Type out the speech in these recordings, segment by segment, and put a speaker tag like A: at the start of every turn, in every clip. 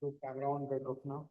A: तो camera on कर दो अपना।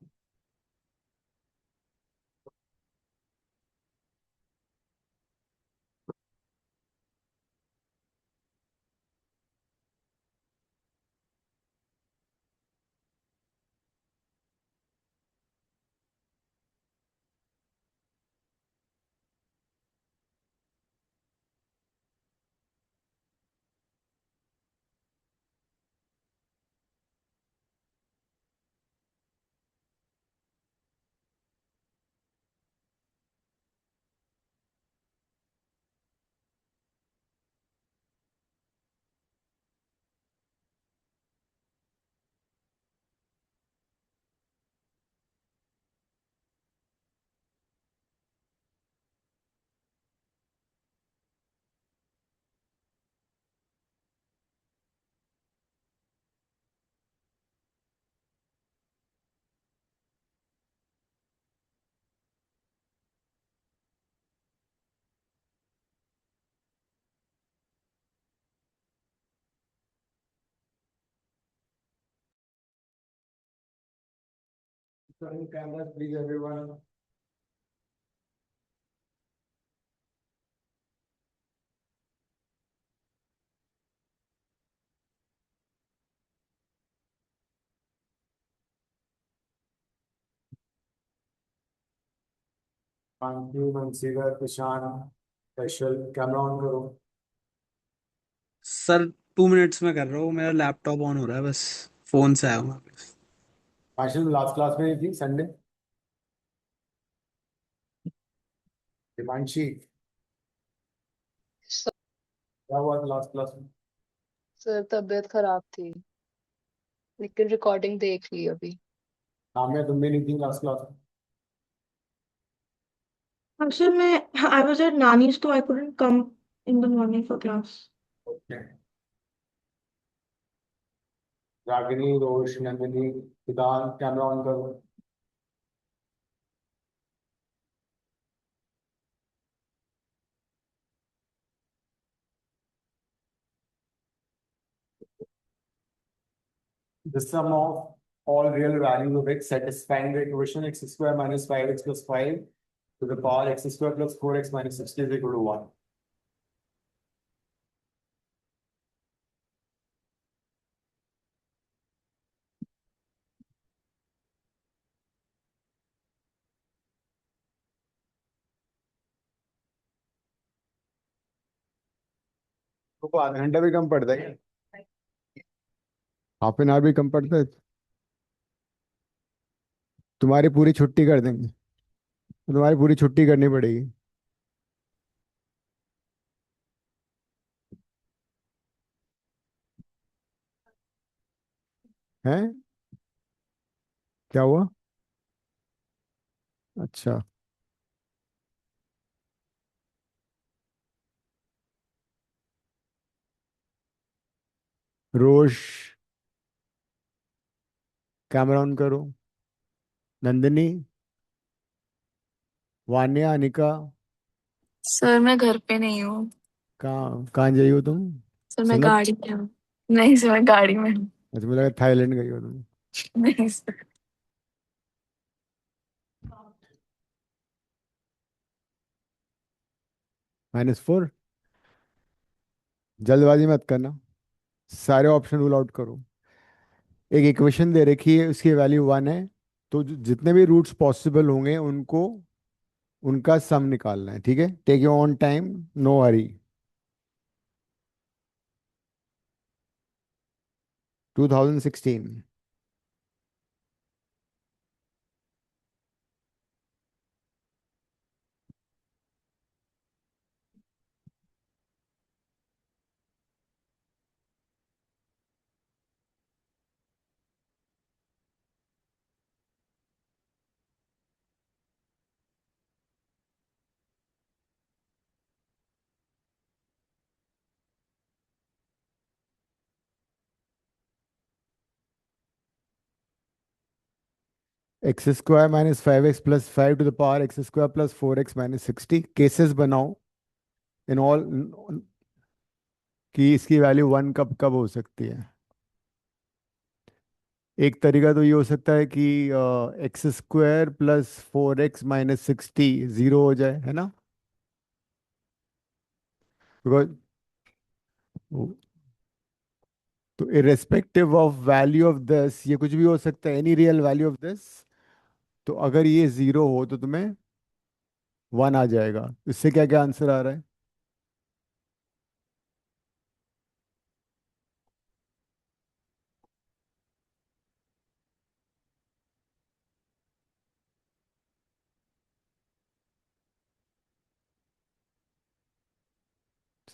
A: Turn cameras, please, everyone. Manju, Mansigar, Prashant, special camera on करो।
B: सर 2 मिनट्स में कर रहा हूँ। मेरा लैपटॉप ऑन हो रहा है, बस फोन से आया हूँ वापस।
A: आशीष लास्ट क्लास में थी संडे। हिमांशी, क्या हुआ था लास्ट क्लास में?
C: सर तबीयत खराब थी, लेकिन रिकॉर्डिंग देख ली अभी।
A: काम्या, तुम भी नहीं थी लास्ट क्लास में।
D: Actually, I was at Nani's, so I couldn't come in the morning for class.
A: Okay. Ragini, Rosh, Nandini, Siddhant, camera on करो। The sum of all real values of x satisfying the equation x square minus 5x plus 5 to the power x square plus 4x minus 60 is equal to 1. तो आधा घंटा भी कम पड़ता है, half an hour भी कम पड़ता है। तुम्हारी पूरी छुट्टी कर देंगे, तुम्हारी पूरी छुट्टी करनी पड़ेगी। हैं? क्या हुआ? अच्छा। रोश, कैमरा ऑन करो। नंदिनी, वान्या, अनिका,
E: सर मैं घर पे नहीं हूँ।
A: कहाँ कहाँ गई हो तुम?
E: सर मैं
A: संगत?
E: गाड़ी में हूँ। नहीं सर मैं गाड़ी में हूँ।
A: अच्छा, मुझे लगा थाईलैंड गई हो तुम।
E: नहीं सर।
A: -4। जल्दबाजी मत करना, सारे ऑप्शन रूल आउट करो। एक इक्वेशन दे रखी है, उसकी वैल्यू 1 है, तो जितने भी रूट्स पॉसिबल होंगे उनको, उनका सम निकालना है। ठीक है, take your on time, no hurry. 2016। X square minus 5x plus 5 to the power x square plus 4x minus 60 cases बनाओ इन ऑल, कि इसकी वैल्यू 1 कब कब हो सकती है। एक तरीका तो ये हो सकता है कि x² + 4x - 60 जीरो हो जाए, है ना? बिकॉज तो irrespective of value of this, ये कुछ भी हो सकता है, any real value of this. तो अगर ये जीरो हो तो तुम्हें वन आ जाएगा। इससे क्या क्या आंसर आ रहा है?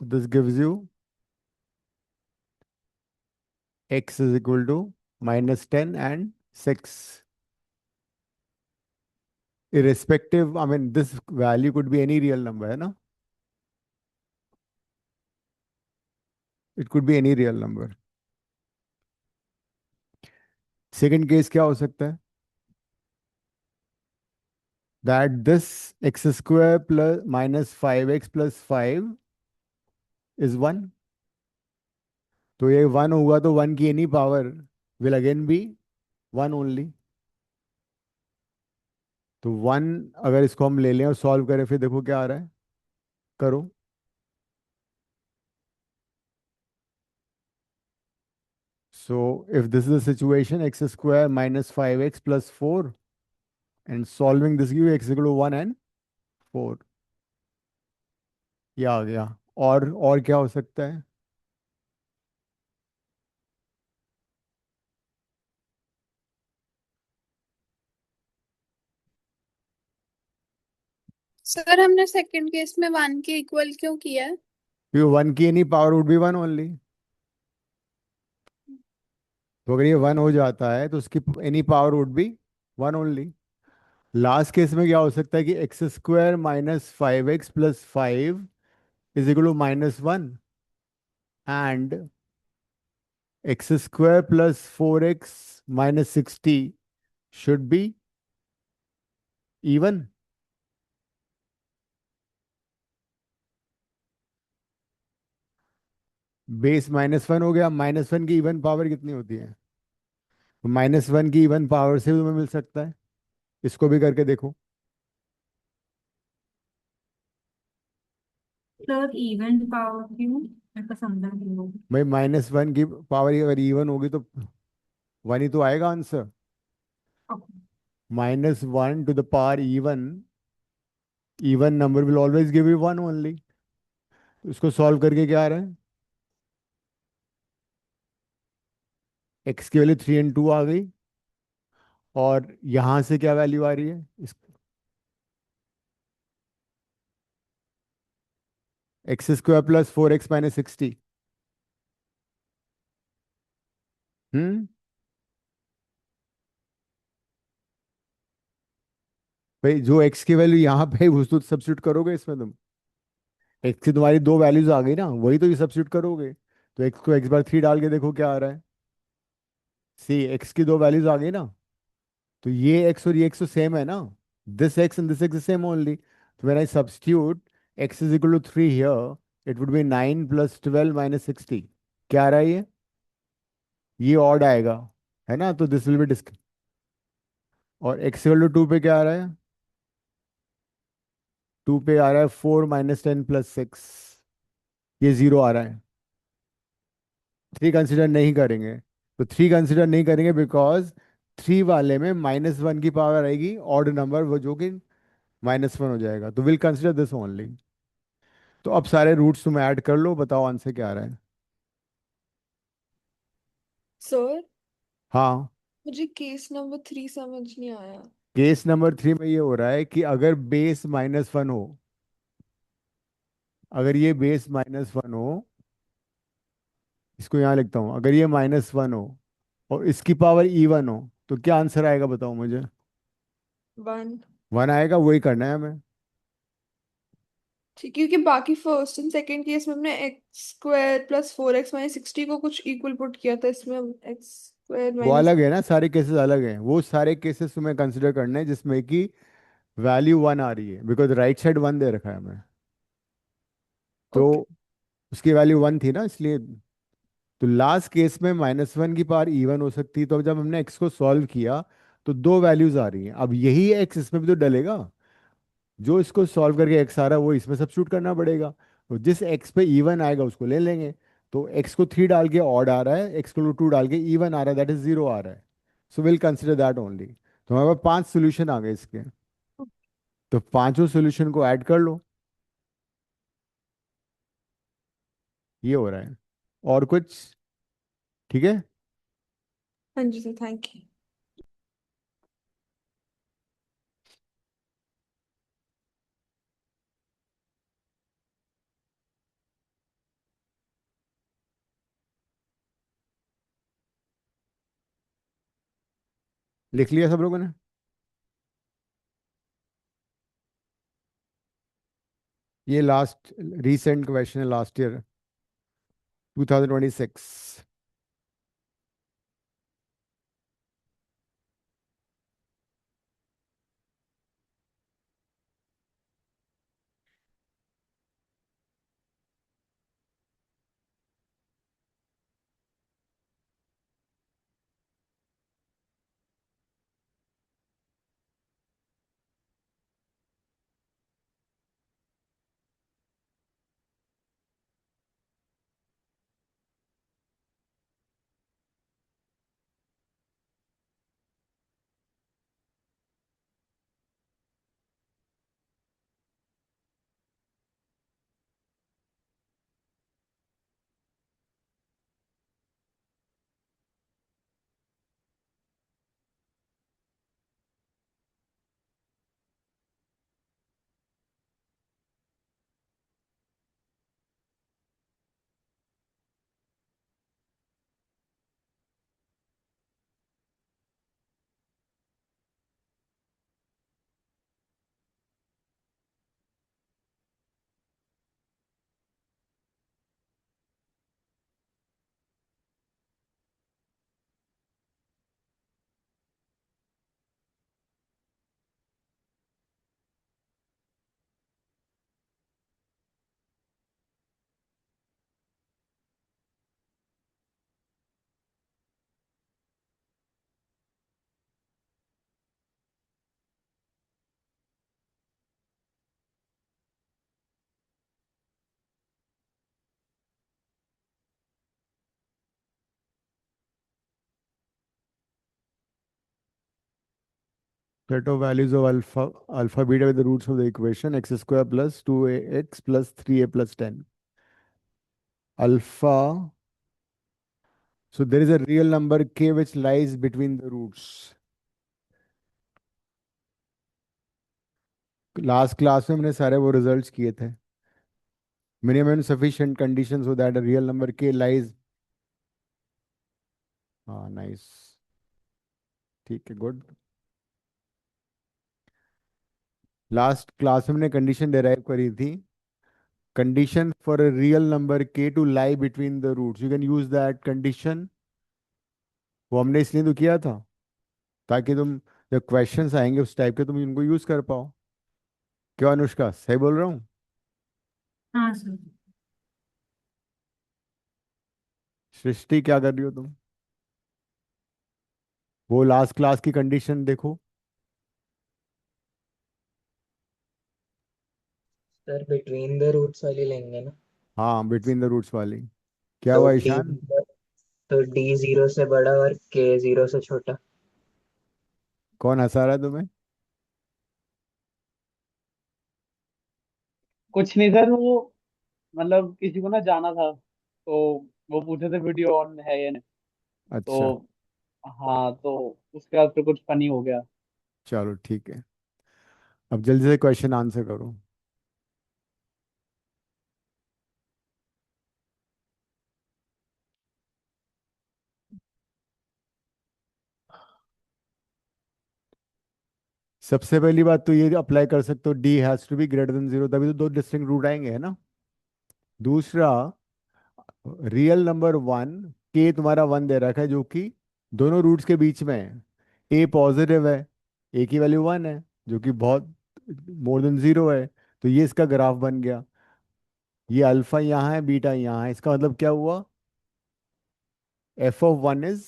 A: So this gives you x is equal to -10 and 6. Irrespective, I mean, this value could be any real number, है ना? It could be any real number. Second case क्या हो सकता है? That this x² plus -5x plus 5 is 1. तो ये 1 होगा तो 1 की any power will again be 1 only. तो 1, अगर इसको हम ले लें और सॉल्व करें, फिर देखो क्या आ रहा है। करो। So if this is the situation, x² -5x plus 4, and solving this gives x equal to 1 and 4। ये आ गया। और क्या हो सकता है?
F: सर हमने सेकंड केस में 1 के इक्वल क्यों किया है?
A: क्योंकि 1 की any power would be 1 only. तो अगर ये 1 हो जाता है तो उसकी any power would be 1 only. Last case में क्या हो सकता है कि x² -5x plus 5 is equal to -1, and x² plus 4x minus 60 should be even। Base -1 हो गया। -1 की इवन पावर कितनी होती है? तो -1 की इवन पावर से भी तुम्हें मिल सकता है। इसको भी करके देखो।
D: सर इवन पावर क्यों? मेरे को समझा नहीं वो।
A: भाई -1 की पावर अगर इवन होगी तो 1 ही तो आएगा answer. -1 to the power even number will always give you 1 only। तो इसको सॉल्व करके क्या आ रहा है? x की वैल्यू 3 and 2 आ गई। और यहां से क्या वैल्यू आ रही है इस x² plus 4x minus 60। हम्म। भाई जो x की वैल्यू यहाँ पे है, उस तो सब्स्टिट्यूट करोगे इसमें तुम। x की तुम्हारी दो वैल्यूज आ गई ना, वही तो ये सब्स्टिट्यूट करोगे। तो x को x/3 डाल के देखो क्या आ रहा है। सी, x की दो वैल्यूज आ गई ना। तो ये x और ये x तो सेम है ना। This x and this x same only. तो when I substitute x is equal to 3 here, it would be 9 + 12 - 60। क्या आ रहा है ये ऑड आएगा, है ना? तो दिस विल बी डिस्क। और x इक्वल टू 2 पे क्या आ रहा है? 2 पे आ रहा है 4 - 10 + 6। ये जीरो आ रहा है। 3 कंसिडर नहीं करेंगे। तो 3 कंसिडर नहीं करेंगे बिकॉज 3 वाले में -1 की पावर आएगी, ऑड नंबर, वो जो कि -1 हो जाएगा। तो विल कंसिडर दिस ओनली। तो अब सारे रूट्स तुम ऐड कर लो, बताओ आंसर क्या आ रहा है।
G: सर
A: हाँ।
G: मुझे केस नंबर 3 समझ नहीं आया।
A: केस नंबर 3 में ये हो रहा है कि अगर बेस -1 हो, अगर ये बेस -1 हो, इसको यहाँ लिखता हूँ, अगर ये -1 हो और इसकी पावर इवन हो, तो क्या आंसर आएगा बताओ मुझे।
G: 1।
A: 1 आएगा, वही करना है हमें।
G: ठीक, क्योंकि बाकी फर्स्ट एंड सेकंड केस में हमने x² + 4x - 60 को कुछ इक्वल पुट किया था, इसमें हम x²
A: वो
G: -
A: अलग है ना, सारे केसेस अलग हैं। वो सारे केसेस तुम्हें कंसिडर करने हैं जिसमें कि वैल्यू 1 आ रही है, बिकॉज राइट साइड 1 दे रखा है हमें। तो
G: ओके।
A: उसकी वैल्यू 1 थी ना, इसलिए तो लास्ट केस में -1 की पावर इवन हो सकती है, तो अब जब हमने एक्स को सॉल्व किया तो दो वैल्यूज आ रही हैं। अब यही एक्स इसमें भी तो डलेगा, जो इसको सॉल्व करके एक्स आ रहा है वो इसमें सब्स्टिट्यूट करना पड़ेगा। तो जिस एक्स पे इवन आएगा उसको ले लेंगे। तो एक्स को 3 डाल के ऑड आ रहा है, एक्स को 2 डाल के इवन आ रहा है, दैट इज 0 आ रहा है। So will consider that only. तो हमारे पास 5 सोल्यूशन आ गए इसके। तो पांचों सोल्यूशन को ऐड कर लो। ये हो रहा है। और कुछ? ठीक है।
G: हाँ जी सर, थैंक यू।
A: लिख लिया सब लोगों ने? ये लास्ट रीसेंट क्वेश्चन है, last year 2026। Set of values of alpha beta with the roots of the equation x square plus 2ax plus 3a plus 10. Alpha. So there is a real number k which lies between the roots. Last class में हमने सारे वो results किए थे। Minimum and sufficient conditions so that a real number के lies. हाँ, nice. ठीक है, गुड। लास्ट क्लास में हमने कंडीशन डिराइव करी थी। Condition for a real number के to lie between the roots, you can use that condition. वो हमने इसलिए तो किया था ताकि तुम जब क्वेश्चंस आएंगे उस टाइप के तुम इनको यूज कर पाओ। क्यों अनुष्का, सही बोल रहा हूँ?
D: हाँ सर।
A: सृष्टि, क्या कर रही हो तुम? वो लास्ट क्लास की कंडीशन देखो।
H: सर बिटवीन द रूट्स वाली लेंगे ना?
A: हाँ, बिटवीन द रूट्स वाली। क्या
H: तो
A: हुआ
H: डी
A: ईशान?
H: तो डी 0 से बड़ा और के 0 से छोटा।
A: कौन हंसा रहा है तुम्हें?
B: कुछ नहीं सर, वो मतलब किसी को ना जाना था, तो वो पूछे थे वीडियो ऑन है या नहीं।
A: अच्छा,
B: तो हाँ, तो उसके बाद फिर कुछ फनी हो गया।
A: चलो ठीक है। अब जल्दी से क्वेश्चन आंसर करो। सबसे पहली बात तो ये अप्लाई कर सकते हो, D has to be greater than 0, तभी तो दो डिस्टिंक्ट रूट आएंगे, है ना। दूसरा, रियल नंबर 1, के तुम्हारा 1 दे रखा है जो कि दोनों रूट्स के बीच में है। ए पॉजिटिव है, ए की वैल्यू 1 है, जो कि बहुत मोर देन 0 है। तो ये इसका ग्राफ बन गया। ये अल्फा यहाँ है, बीटा यहाँ है, इसका मतलब क्या हुआ? F of one is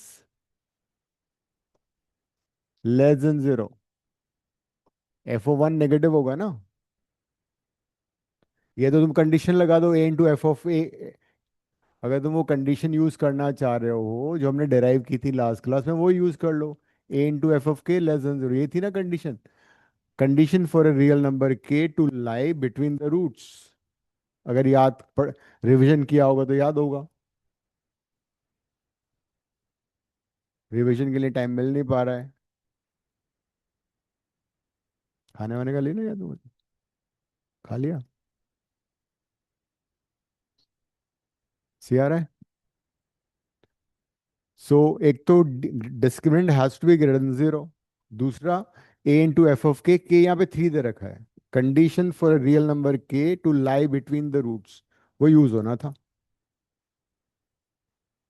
A: less than zero. F of one negative होगा ना। ये तो तुम कंडीशन लगा दो ए इंटू एफ ऑफ ए। अगर तुम वो कंडीशन यूज करना चाह रहे हो जो हमने डिराइव की थी लास्ट क्लास में, वो यूज कर लो। A into F of K less than zero, ये थी ना condition. Condition for a real number के to lie between the roots. अगर याद पढ़ रिवीजन किया होगा तो याद होगा। रिवीजन के लिए टाइम मिल नहीं पा रहा है। खाने वाने का लेना याद होगा। खा लिया। सी आ रहा है। सो एक तो discriminant has to be greater than zero. दूसरा, ए इंटू एफ ऑफ के यहाँ पे थ्री दे रखा है। कंडीशन फॉर रियल नंबर के to lie between the roots, वो यूज होना था।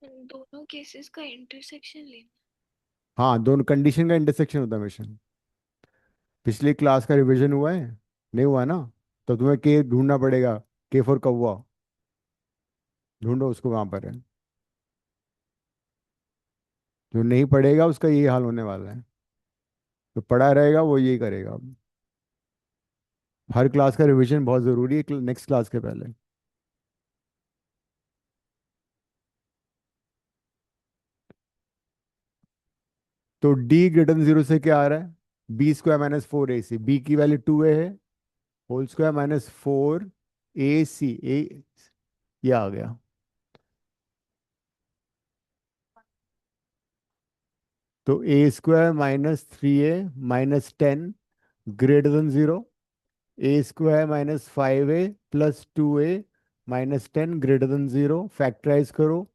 E: दोनों केसेस का इंटरसेक्शन लेना।
A: हाँ, दोनों कंडीशन का इंटरसेक्शन होता है हमेशा। पिछली क्लास का रिवीजन हुआ है? नहीं हुआ ना। तो तुम्हें के ढूंढना पड़ेगा। के फॉर कौवा। ढूंढो उसको, कहाँ पर है। जो नहीं पढ़ेगा उसका यही हाल होने वाला है। जो पढ़ा रहेगा वो यही करेगा अब। हर क्लास का रिवीजन बहुत ज़रूरी है नेक्स्ट क्लास के पहले। तो डी ग्रेटर देन जीरो से क्या आ रहा है? B square minus four A C. B की वैल्यू टू ए है। Whole square minus four A C A, ये आ गया। तो A square minus three A minus ten greater than zero. A square minus five A plus two A minus ten greater than zero. Factorise करो।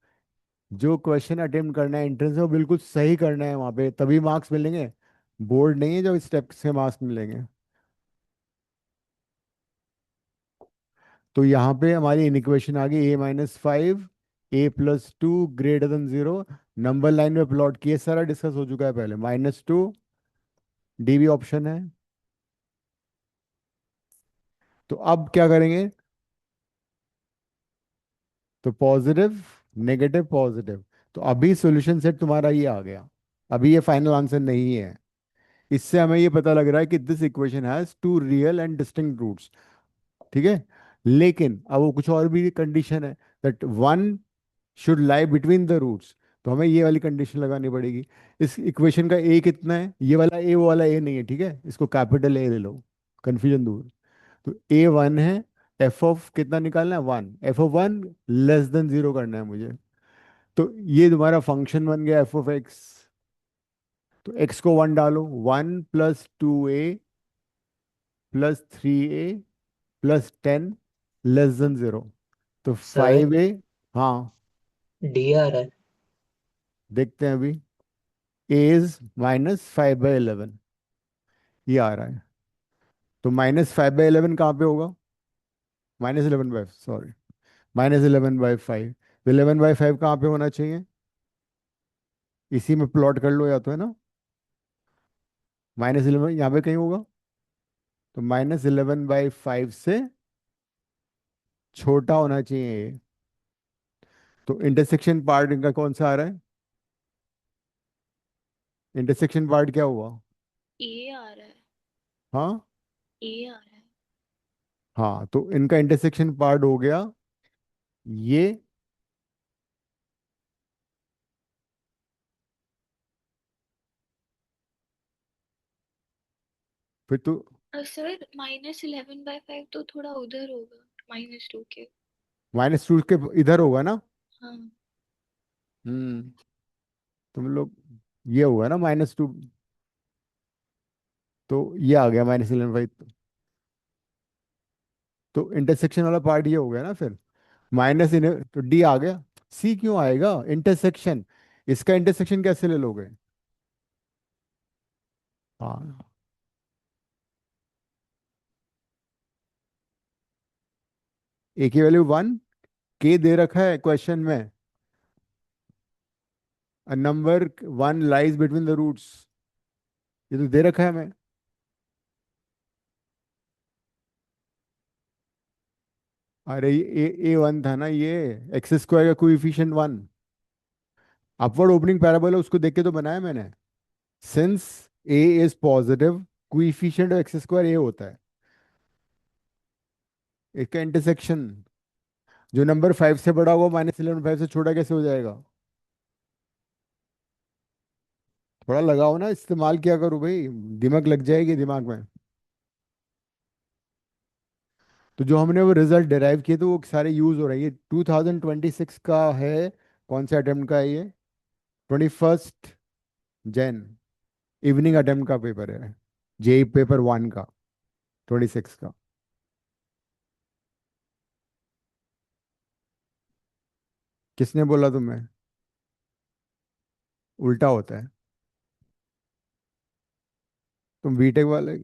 A: जो question attempt करना है entrance में वो बिल्कुल सही करना है, वहां पे तभी मार्क्स मिलेंगे। बोर्ड नहीं है जो स्टेप से मार्क्स मिलेंगे। तो यहाँ पे हमारी इनइक्वेशन आ गई A minus five A plus two greater than zero. Number line में प्लॉट किए, सारा डिस्कस हो चुका है पहले। माइनस टू, डी भी ऑप्शन है। तो अब क्या करेंगे? तो पॉजिटिव नेगेटिव पॉजिटिव। तो अभी सॉल्यूशन सेट तुम्हारा ये आ गया। अभी ये फाइनल आंसर नहीं है। इससे हमें ये पता लग रहा है कि this equation has two real and distinct roots. ठीक है। लेकिन अब वो कुछ और भी कंडीशन है, that one should lie between the roots. तो हमें ये वाली कंडीशन लगानी पड़ेगी। इस इक्वेशन का ए कितना है? ये वाला ए वो वाला ए नहीं है, ठीक है, इसको कैपिटल ए ले लो, कंफ्यूजन दूर। तो ए वन है। एफ ऑफ कितना निकालना है? One. F of one less than zero करना है मुझे। तो ये तुम्हारा फंक्शन बन गया एफ ऑफ एक्स। तो एक्स को वन डालो। One plus two A plus three A plus ten less than zero. तो
H: सर
A: फाइव ए। हाँ,
H: डी आ रहा है।
A: देखते हैं अभी। A is minus five by eleven, ये आ रहा है। तो माइनस फाइव बाई इलेवन कहाँ पे होगा? Minus eleven by, sorry, minus eleven by five. तो इलेवन बाई फाइव कहाँ पे होना चाहिए? इसी में प्लॉट कर लो, या तो है ना। माइनस इलेवन यहाँ पे कहीं होगा। तो माइनस इलेवन बाई फाइव से छोटा होना चाहिए ये। तो इंटरसेक्शन पार्ट इनका कौन सा आ रहा है? इंटरसेक्शन पार्ट क्या हुआ?
E: ए आ रहा है।
A: हाँ।
E: ए आ रहा है।
A: हाँ, तो इनका इंटरसेक्शन पार्ट हो गया ये। फिर तो
E: सर -11/5 तो थोड़ा उधर होगा, -2 के।
A: माइनस टू के इधर होगा ना।
E: हाँ।
A: हम्म। तुम लोग, ये होगा ना माइनस टू। तो ये आ गया माइनस इलेवन बाई। तो इंटरसेक्शन वाला पार्ट ये हो गया ना फिर। माइनस इन, तो डी आ गया। सी क्यों आएगा? इंटरसेक्शन। इसका इंटरसेक्शन कैसे ले लोगे? हाँ, ए की वैल्यू वन। के दे रखा है क्वेश्चन में। A number one lies between the roots, ये तो दे रखा है हमें। अरे ये ए वन था ना, ये एक्स स्क्वायर का coefficient one. Upward opening parabola उसको देख के तो बनाया मैंने। Since A is positive, coefficient of X square A होता है, एक का इंटरसेक्शन। जो नंबर 5 से बड़ा होगा -11/5 से छोटा कैसे हो जाएगा? थोड़ा लगाओ ना, इस्तेमाल किया करो भाई, दिमाग लग जाएगी दिमाग में। तो जो हमने वो रिजल्ट डिराइव किए थे वो सारे यूज हो रहे हैं। ये 2026 का है। कौन से अटेम्प्ट का है ये? 21 जैन, इवनिंग अटेम्प्ट का पेपर है, जेई पेपर 1 का, 26 का। किसने बोला तुम्हें? उल्टा होता है। तुम बीटेक वाले,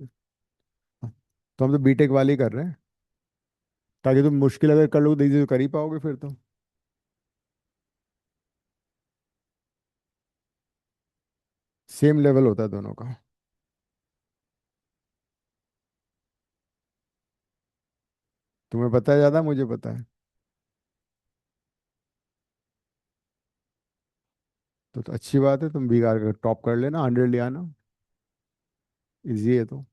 A: तो हम तो बीटेक वाले ही कर रहे हैं, ताकि तुम मुश्किल अगर कर लो तो इजी तो कर ही पाओगे फिर तो। सेम लेवल होता है दोनों का। तुम्हें पता है ज्यादा, मुझे पता है। तो अच्छी बात है, तुम भी कर टॉप कर लेना, 100 ले आना, इजी है तो।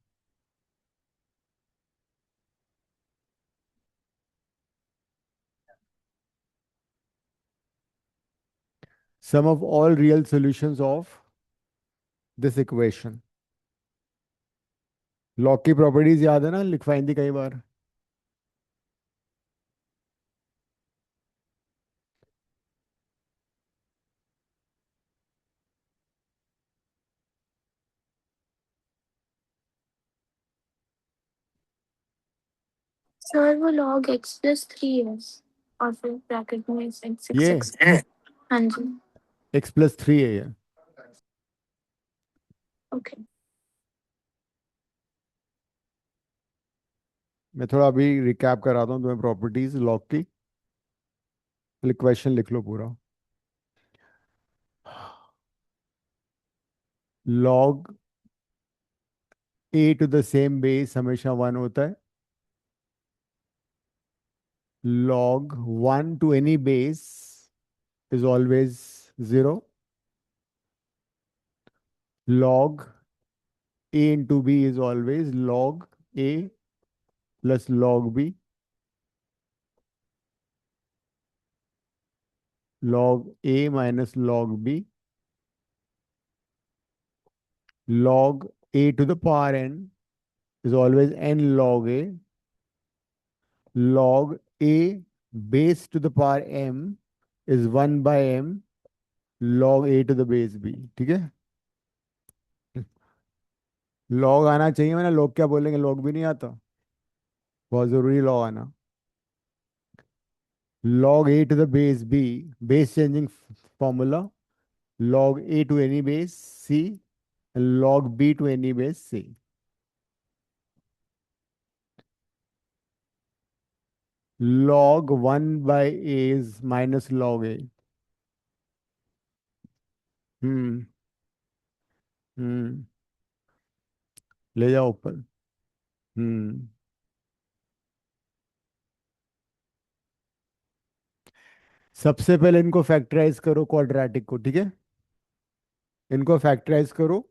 A: Sum of all real solutions of this equation. Log की प्रॉपर्टीज याद है ना, लिखवाई थी कई बार।
E: सर वो log x+3 है और फिर ब्रैकेट में
A: ये
E: x हाँ जी।
A: x+3 है ये।
E: ओके।
A: मैं थोड़ा अभी रिकैप कराता हूँ तुम्हें प्रॉपर्टीज लॉग की। इक्वेशन लिख लो पूरा। Log A to the same base हमेशा 1 होता है। log 1 to any base is always 0. log a into b is always log a plus log b. log a minus log b. log a to the power n is always n log a. log a base to the power m is 1 by m log a to the base b। ठीक है, log आना चाहिए, मैंने log क्या बोलेंगे, log भी नहीं आता, बहुत जरूरी लॉग आना। log a to the base b, base changing formula, log a to any base c and log b to any base c। log 1 by a is minus log a। हम्म। हम्म। ले जाओ ऊपर। हम्म। सबसे पहले इनको फैक्टराइज करो, quadratic को, ठीक है, इनको फैक्टराइज करो।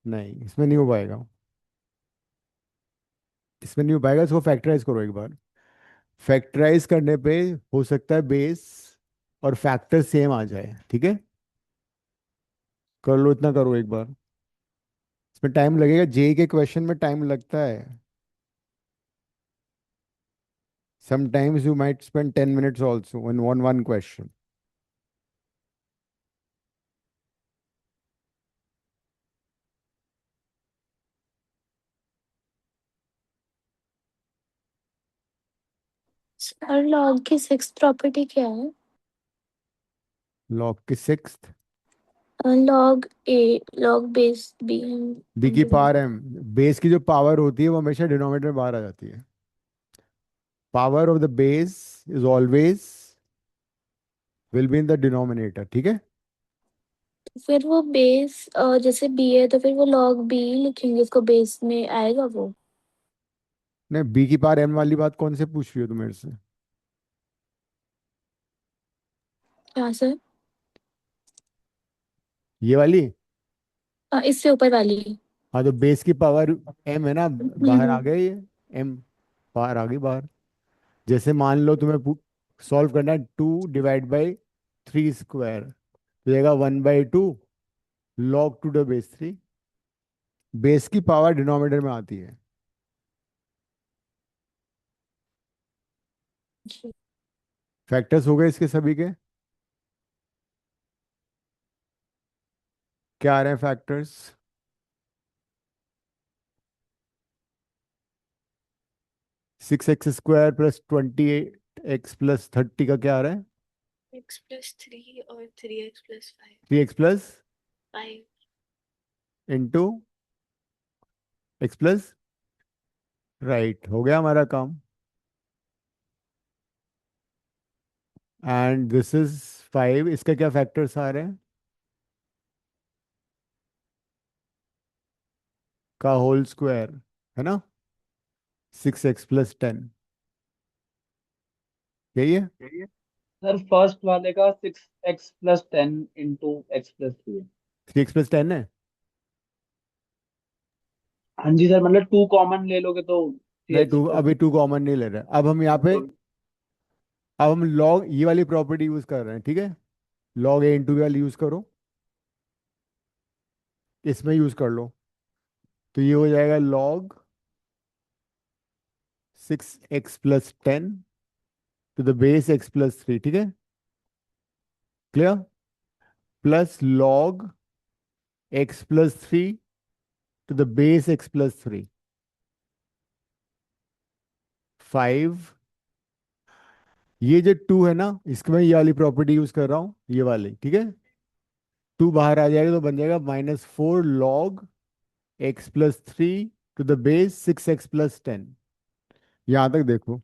A: नहीं, इसमें नहीं हो पाएगा, इसमें नहीं हो पाएगा, इसको फैक्टराइज करो एक बार। फैक्टराइज करने पे हो सकता है बेस और फैक्टर सेम आ जाए, ठीक है, कर लो, इतना करो एक बार। इसमें टाइम लगेगा, जे के क्वेश्चन में टाइम लगता है। Sometimes you might spend 10 minutes also in one one question.
E: Sir log की सिक्स्थ प्रॉपर्टी क्या है?
A: लॉग की sixth,
E: log a log base b
A: B की पावर एम। बेस की जो पावर होती है वो हमेशा डिनोमिनेटर में बाहर आ जाती है। Power of the base is always will be in the denominator, ठीक है।
E: फिर वो बेस जैसे b है तो फिर वो log b लिखेंगे, उसको बेस में आएगा वो।
A: नहीं, बी की पावर एम वाली बात कौन से पूछ रही हो तुम मेरे से?
E: क्या सर?
A: ये वाली।
E: इससे ऊपर वाली।
A: हाँ तो बेस की पावर m है ना, बाहर आ
E: हम्म।
A: गए ये, m बाहर आ गई बाहर। जैसे मान लो तुम्हें सॉल्व करना है 2 डिवाइड बाई 3 स्क्वायर, तो जाएगा 1/2 log 2 द बेस 3। बेस की पावर डिनोमिनेटर में आती है।
E: जी।
A: फैक्टर्स हो गए इसके सभी के। क्या आ रहे हैं factors? 6x² plus 28x plus 30 का क्या आ रहा है?
E: x+3 और 3x+5।
A: 3x plus
E: 5।
A: Into x plus, right, हो गया हमारा काम। एंड दिस इज 5, इसका क्या फैक्टर्स आ रहे हैं? का होल स्क्वायर, है ना, 6x प्लस 10, यही है।
B: सर फर्स्ट वाले का 6x+10 × x+3 है।
A: 3x प्लस 10 है।
B: हाँ जी सर, मतलब 2 कॉमन ले लोगे तो
A: नहीं,
B: 3x
A: टू
B: प्लस
A: अभी 2 कॉमन नहीं ले रहे, अब हम यहाँ पे, अब हम लॉग ये वाली प्रॉपर्टी यूज कर रहे हैं, ठीक है। लॉग ए इंटू वाली यूज करो, इसमें यूज कर लो, तो ये हो जाएगा log 6x plus 10 to the base x plus 3, ठीक है, clear, plus log x plus 3 to the base x plus 3, 5। ये जो 2 है ना, इसके मैं ये वाली प्रॉपर्टी यूज कर रहा हूँ, ये वाली, ठीक है। 2 बाहर आ जाएगा तो बन जाएगा -4 log x plus 3 to the base 6x plus 10। यहां तक देखो,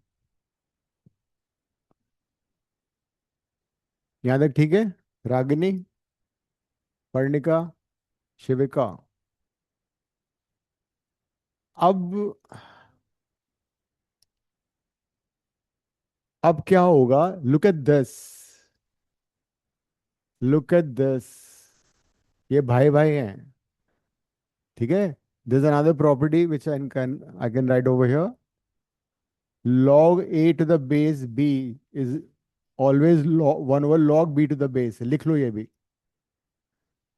A: यहां तक ठीक है, रागिनी, पर्णिका, शिविका। अब अब क्या होगा, look at this, look at this, ये भाई भाई हैं, ठीक है। This another property which I can write over here, log a to the base b is always log 1 over log b to the base, लिख लो ये भी,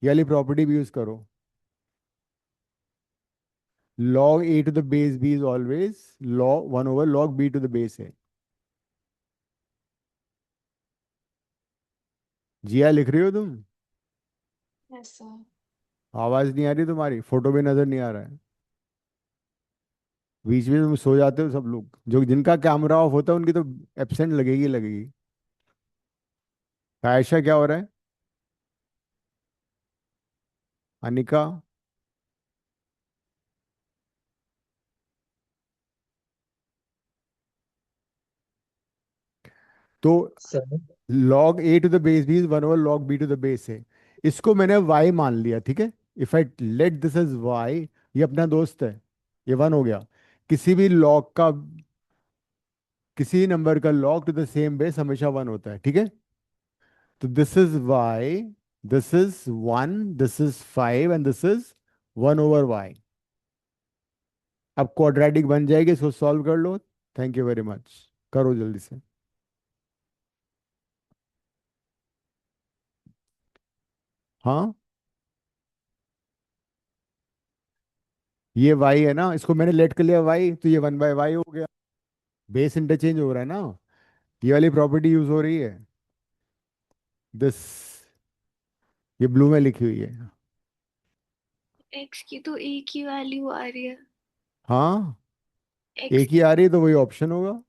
A: ये वाली प्रॉपर्टी भी यूज करो। log a to the base b is always log 1 over log b to the base a। जिया लिख रही हो तुम?
D: Yes sir.
A: आवाज नहीं आ रही तुम्हारी, फोटो भी नजर नहीं आ रहा है, बीच में तुम सो जाते हो सब लोग, जो जिनका कैमरा ऑफ होता है उनकी तो एब्सेंट लगेगी लगेगी। आयशा क्या हो रहा है? अनिका, तो
H: sir
A: log a to the base b is 1 over log b to the base a, इसको मैंने y मान लिया, ठीक है। If I let this is y, ये अपना दोस्त है, ये 1 हो गया। किसी भी log का, किसी नंबर का log to the same base हमेशा 1 होता है, ठीक है। तो this is y, this is 1, this is 5 and this is 1 over y। अब क्वाड्रेटिक बन जाएगी, इसको सॉल्व कर लो। थैंक यू वेरी मच, करो जल्दी से। हाँ, ये y है ना, इसको मैंने लेट कर लिया y, तो ये 1/y हो गया, बेस इंटरचेंज हो रहा है ना, ये वाली प्रॉपर्टी यूज हो रही है। दिस, ये ब्लू में लिखी हुई है।
E: x की तो एक ही वैल्यू आ रही है।
A: हाँ,
E: x
A: एक ही आ रही है तो वही ऑप्शन होगा,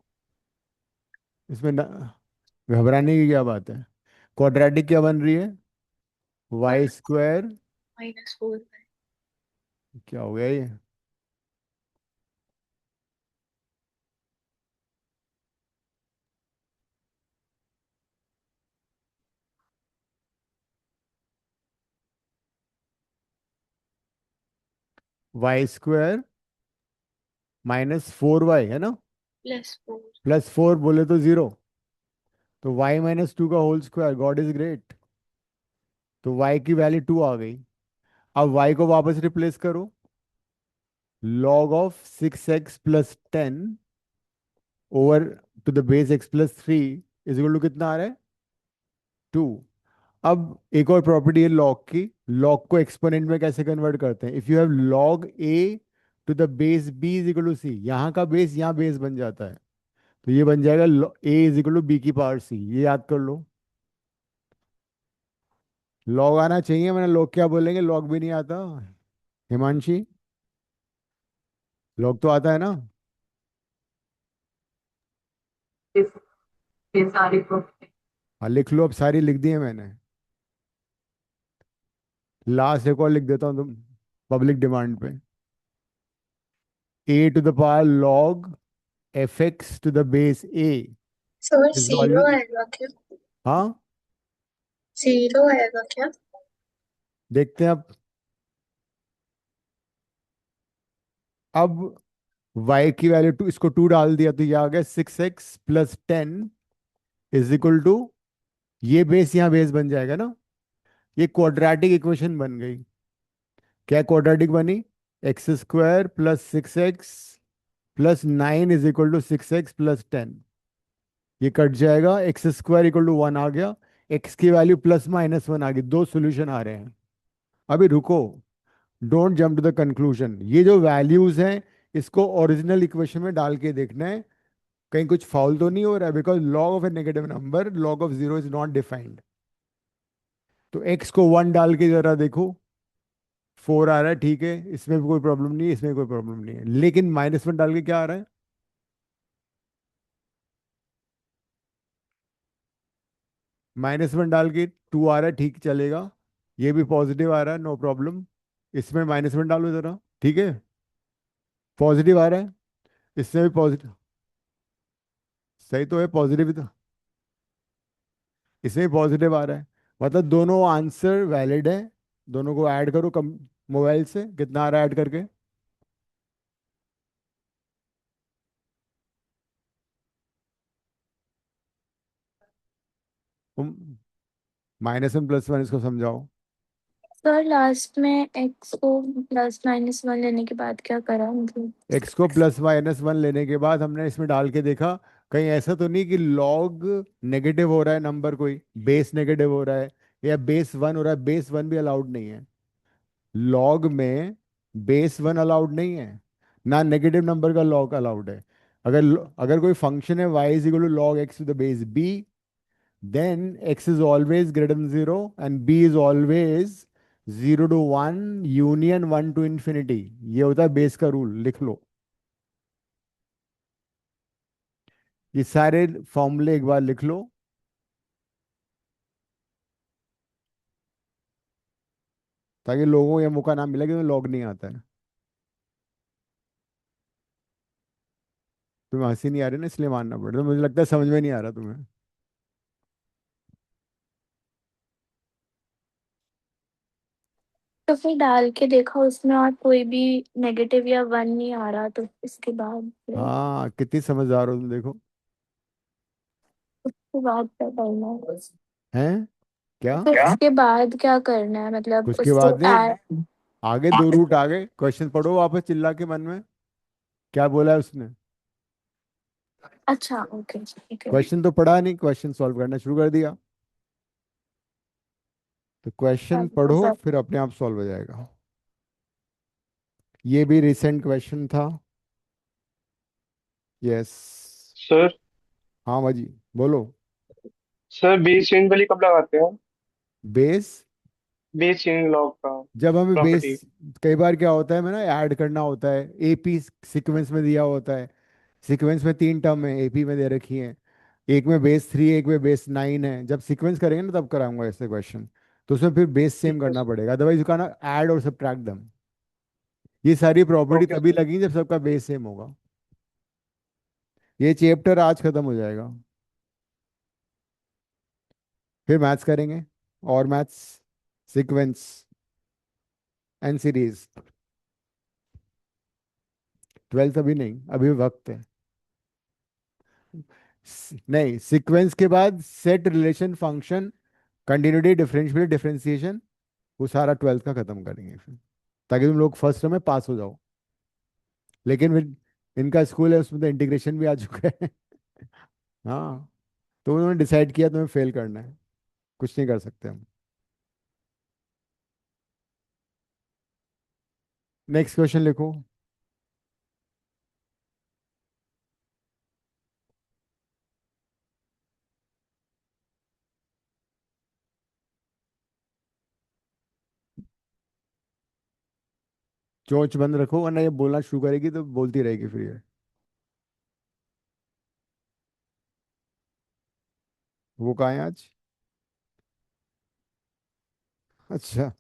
A: इसमें घबराने की क्या बात है। क्वाड्रेटिक क्या बन रही है? y²
E: -4।
A: क्या हो गया ये, y² -4y है ना,
E: +4।
A: +4 बोले तो 0, तो y माइनस टू का whole square, God is great. तो y की वैल्यू 2 आ गई। अब y को वापस रिप्लेस करो, log of 6x plus 10 over two the base x plus 3 is equal to कितना आ रहा है? 2। अब एक और प्रॉपर्टी है लॉग की, लॉग को एक्सपोनेंट में कैसे कन्वर्ट करते हैं? If you have log a to the base b is equal to c, यहाँ का बेस यहाँ बेस बन जाता है, तो ये बन जाएगा a is equal to b की पावर c। ये याद कर लो। लॉग आना चाहिए, मैंने लॉग क्या बोलेंगे, लॉग भी नहीं आता। हिमांशी, लॉग तो आता है ना?
C: ये सारी को
A: हाँ लिख लो, अब सारी लिख दी है मैंने। लास्ट एक और लिख देता हूँ तुम पब्लिक डिमांड पे। a to the power log fx to the base a
C: sir
A: is
C: zero
A: always.
C: आएगा क्या?
A: हाँ
C: जीरो आएगा क्या?
A: देखते हैं अब y की वैल्यू टू, इसको 2 डाल दिया तो ये आ गया 6x plus 10 is equal to, ये बेस यहाँ बेस बन जाएगा ना, ये क्वाड्रेटिक इक्वेशन बन गई। क्या क्वाड्रेटिक बनी? X square plus 6x plus 9 is equal to 6x plus 10। ये कट जाएगा, एक्स स्क्वायर इक्वल टू 1 आ गया, एक्स की वैल्यू प्लस माइनस 1 आ गई। दो सॉल्यूशन आ रहे हैं। अभी रुको, don't jump to the conclusion. ये जो वैल्यूज हैं इसको ओरिजिनल इक्वेशन में डाल के देखना है कहीं कुछ फाउल तो नहीं हो रहा है, because log of A negative number, log of zero is not defined. तो एक्स को 1 डाल के जरा देखो, 4 आ रहा है, ठीक है, इसमें भी कोई प्रॉब्लम नहीं है, इसमें कोई प्रॉब्लम नहीं है। लेकिन -1 डाल के क्या आ रहा है? -1 डाल के 2 आ रहा है, ठीक चलेगा। ये भी पॉजिटिव आ रहा है, नो प्रॉब्लम। इसमें -1 डालो जरा, ठीक है, पॉजिटिव आ रहा है। इससे भी पॉजिटिव, सही तो है, पॉजिटिव तो इसमें भी पॉजिटिव आ रहा है। मतलब दोनों आंसर वैलिड है। दोनों को ऐड करो कम, मोबाइल से कितना आ रहा है ऐड करके? तुम -1 + 1 इसको समझाओ।
E: सर लास्ट में x को +-1 लेने के बाद क्या करा मतलब?
A: एक्स को +-1 लेने के बाद हमने इसमें डाल के देखा कहीं ऐसा तो नहीं कि लॉग नेगेटिव हो रहा है, नंबर कोई बेस नेगेटिव हो रहा है या बेस 1 हो रहा है। बेस 1 भी अलाउड नहीं है लॉग में, बेस 1 अलाउड नहीं है, ना नेगेटिव नंबर का लॉग अलाउड है। अगर अगर कोई फंक्शन है y is equal to log x to the base b, then x is always greater than 0 and b is always 0 to 1 union 1 to infinity. ये होता है बेस का रूल, लिख लो। ये सारे फॉर्मूले एक बार लिख लो, ताकि लोगों को ये मौका ना मिले कि तुम्हें लॉग नहीं आता है। तुम्हें हंसी नहीं आ रही ना, इसलिए मानना पड़ रहा है। मुझे लगता है समझ में नहीं आ रहा तुम्हें।
E: तो फिर डाल के देखा उसमें और कोई भी नेगेटिव या 1 नहीं आ रहा, तो इसके बाद फिर
A: हाँ कितनी समझदार हो तुम, देखो।
E: उसके बाद क्या करना है?
A: हैं? क्या?
E: फिर उसके बाद क्या करना है मतलब
A: कुछ के
E: उसको
A: बाद नहीं, आगे दो रूट आगे, क्वेश्चन पढ़ो वापस चिल्ला के मन में, क्या बोला है उसने।
E: अच्छा ओके ठीक है।
A: क्वेश्चन तो पढ़ा नहीं, क्वेश्चन सॉल्व करना शुरू कर दिया। तो क्वेश्चन पढ़ो
E: सर
A: फिर अपने आप सॉल्व हो जाएगा। ये भी रिसेंट क्वेश्चन था। यस।
I: सर
A: हाँ भाजी, बोलो।
I: सर बेस चेन वाली कब लगाते हैं?
A: बेस,
I: बेस चेन लॉग का
A: जब हमें बेस,
I: प्रॉपर्टी।
A: कई बार क्या होता है, मैं ना ऐड करना होता है, एपी सीक्वेंस में दिया होता है। सीक्वेंस में 3 टर्म है एपी में दे रखी है, एक में बेस 3 एक में बेस 9 है। जब सीक्वेंस करेंगे ना तब कराऊंगा ऐसे क्वेश्चन, तो उसमें फिर बेस सेम
I: ठीक है
A: करना
I: सर।
A: पड़ेगा, अदरवाइज यू कैन ऐड और सब्ट्रैक्ट दम। ये सारी प्रॉपर्टी
I: ओके
A: तभी
I: सर।
A: लगी जब सबका बेस सेम होगा। ये चैप्टर आज खत्म हो जाएगा, फिर मैथ्स करेंगे, और maths, sequence and series. 12th अभी नहीं, अभी वक्त है। नहीं, सीक्वेंस के बाद set, relation, function, continuity, differential, differentiation, वो सारा 12th का खत्म करेंगे फिर, ताकि तुम लोग फर्स्ट में पास हो जाओ। लेकिन फिर इनका स्कूल है, उसमें तो इंटीग्रेशन भी आ चुका है। हाँ, तो उन्होंने डिसाइड किया तुम्हें फेल करना है, कुछ नहीं कर सकते हम। नेक्स्ट क्वेश्चन लिखो। चोंच बंद रखो, वरना ये बोलना शुरू करेगी तो बोलती रहेगी फिर ये। वो कहाँ है आज? अच्छा,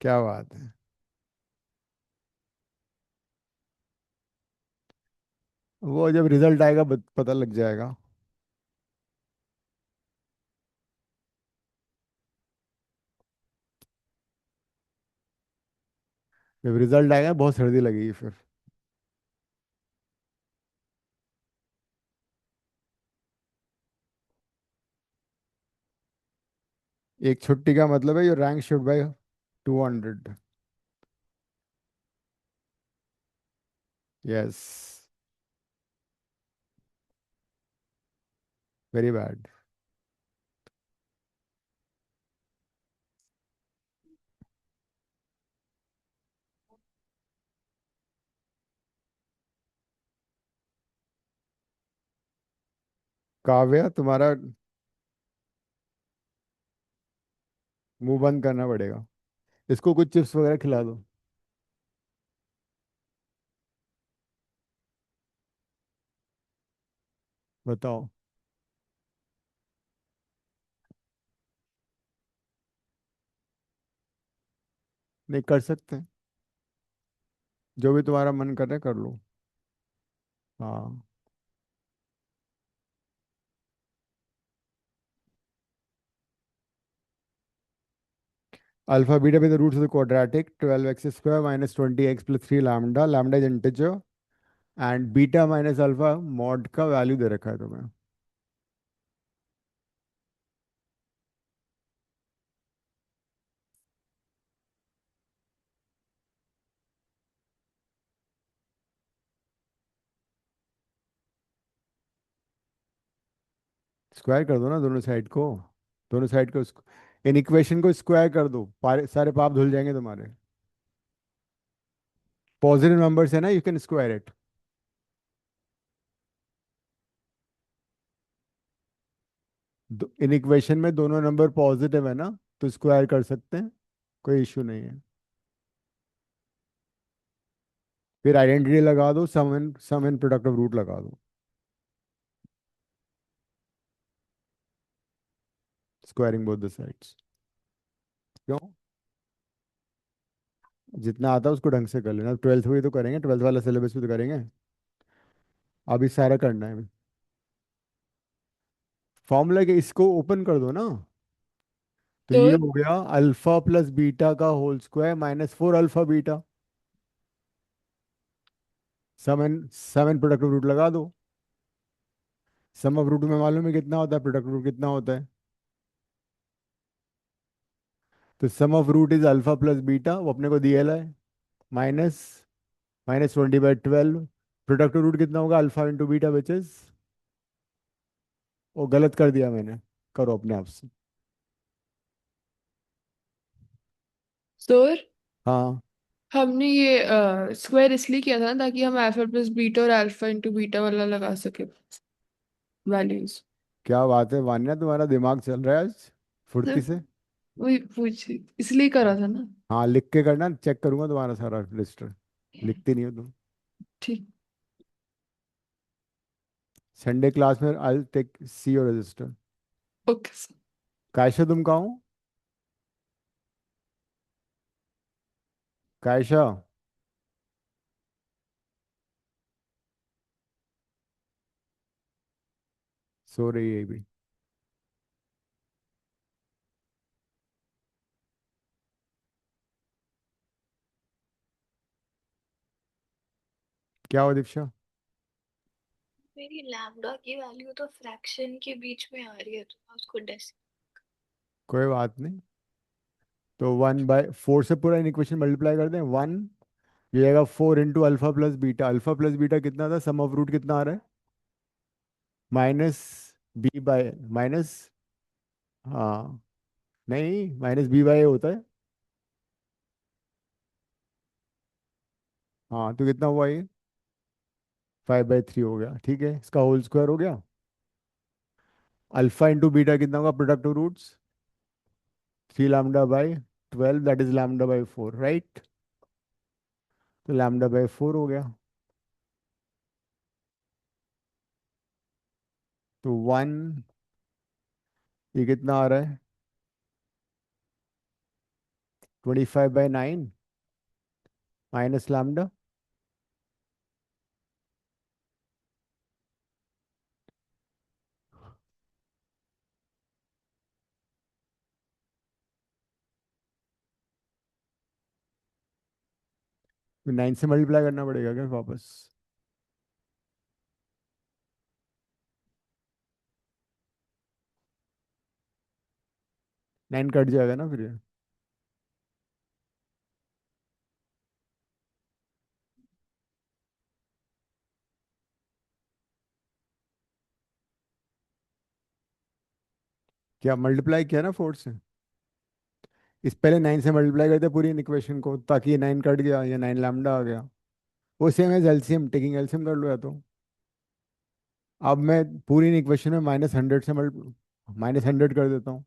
A: क्या बात है। वो जब रिजल्ट आएगा पता लग जाएगा। जब रिजल्ट आएगा बहुत सर्दी लगेगी फिर। एक छुट्टी का मतलब है your rank should buy 200। Yes, very bad. Kavya, तुम्हारा मुंह बंद करना पड़ेगा। इसको कुछ चिप्स वगैरह खिला दो। बताओ। नहीं कर सकते, जो भी तुम्हारा मन कर रहा है कर लो। हाँ। अल्फा बीटा पे the roots of the quadratic 12x square minus 20x plus 3 lambda, lambda is integer, and beta minus alpha mod का वैल्यू दे रखा है तुम्हें। स्क्वायर कर दो ना दोनों साइड को। दोनों साइड को इन इक्वेशन को स्क्वायर कर दो, सारे पाप धुल जाएंगे तुम्हारे। पॉजिटिव नंबर्स है ना, you can square it. In equation में दोनों नंबर पॉजिटिव है ना, तो स्क्वायर कर सकते हैं, कोई इश्यू नहीं है। फिर आइडेंटिटी लगा दो, सम इन प्रोडक्ट ऑफ रूट लगा दो, स्क्वायरिंग बोथ द साइड्स। क्यों? जितना आता है उसको ढंग से कर लेना, 12th में भी तो करेंगे, 12th वाला सिलेबस भी तो करेंगे। अभी सारा करना है। फॉर्मूला के इसको ओपन कर दो ना, तो ये
G: तो
A: हो गया अल्फा प्लस बीटा का whole square minus 4 alpha beta. Sum and product of root लगा दो। सम ऑफ रूट में मालूम है कितना होता है, प्रोडक्ट रूट कितना होता है। तो sum of root is alpha plus beta, वो अपने को दिया है, माइनस माइनस 20/12। प्रोडक्ट रूट कितना होगा, alpha into beta, which is, वो गलत कर दिया मैंने, करो अपने आप से।
G: सर,
A: हाँ।
G: हमने ये स्क्वायर इसलिए किया था ना ताकि हम अल्फा प्लस बीटा और अल्फा इंटू बीटा वाला लगा सके वैल्यूज।
A: क्या बात है वान्या, तुम्हारा दिमाग चल रहा है आज फुर्ती से।
G: वही पूछ इसलिए करा था ना।
A: हाँ, लिख के करना, चेक करूंगा तुम्हारा सारा रजिस्टर। लिखती नहीं हो तुम।
G: ठीक।
A: संडे क्लास में I take see your register.
G: Okay sir.
A: Kaisha, तुम कहाँ हो? कायशा, सो रही है भी। क्या हो दीक्षा?
E: मेरी लैम्डा की वैल्यू तो फ्रैक्शन के बीच में आ रही है, तो मैं उसको
A: कोई बात नहीं। तो 1/4 से पूरा इक्वेशन मल्टीप्लाई कर दें। 1 ये आएगा 4 into alpha plus beta. Alpha plus beta कितना था, सम ऑफ रूट कितना आ रहा है, माइनस बी बाय माइनस, हाँ नहीं माइनस बी बाय होता है। हाँ तो कितना हुआ ये, 5/3 हो गया। ठीक है, इसका होल स्क्वायर हो गया। अल्फा इंटू बीटा कितना होगा, प्रोडक्ट ऑफ रूट्स 3 लैम्डा/12, दैट इज लैम्डा/4, राइट। तो लैम्डा/4 हो गया। तो 1 ये कितना आ रहा है, 25/9 माइनस लैम्डा। तो 9 से मल्टीप्लाई करना पड़ेगा क्या वापस। 9 कट जाएगा ना फिर ये। क्या मल्टीप्लाई किया ना 4 से, इस पहले 9 से मल्टीप्लाई करते पूरी इक्वेशन को, ताकि ये 9 कट गया, ये 9 लैम्डा आ गया। वो same as LCM, taking LCM कर लो या तो। अब मैं पूरी इक्वेशन में -100 कर देता हूँ।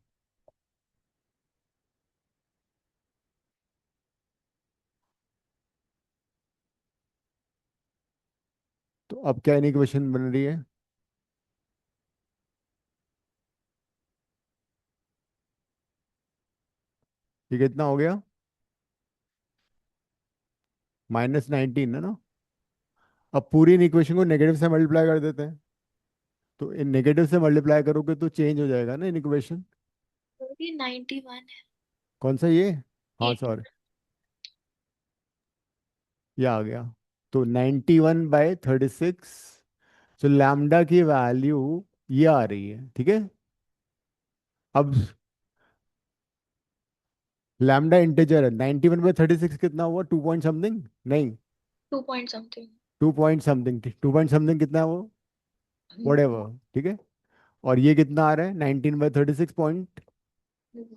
A: तो अब क्या इक्वेशन बन रही है, ये कितना हो गया, -19 है ना। अब पूरी इक्वेशन को नेगेटिव से मल्टीप्लाई कर देते हैं। तो इन नेगेटिव से मल्टीप्लाई करोगे तो चेंज हो जाएगा ना इन इक्वेशन।
E: 91 है।
A: कौन सा ये, हाँ
E: ये
A: सॉरी, ये आ गया। तो 91/36, तो लैम्डा की वैल्यू ये आ रही है, ठीक है। अब लैम्डा इंटीजर है, 91/36 कितना हुआ, 2 पॉइंट समथिंग, नहीं
E: 2 point something.
A: 2 point something, 2 point something कितना है वो, वटेवर, ठीक है। और ये कितना आ रहा है, 19/36 पॉइंट,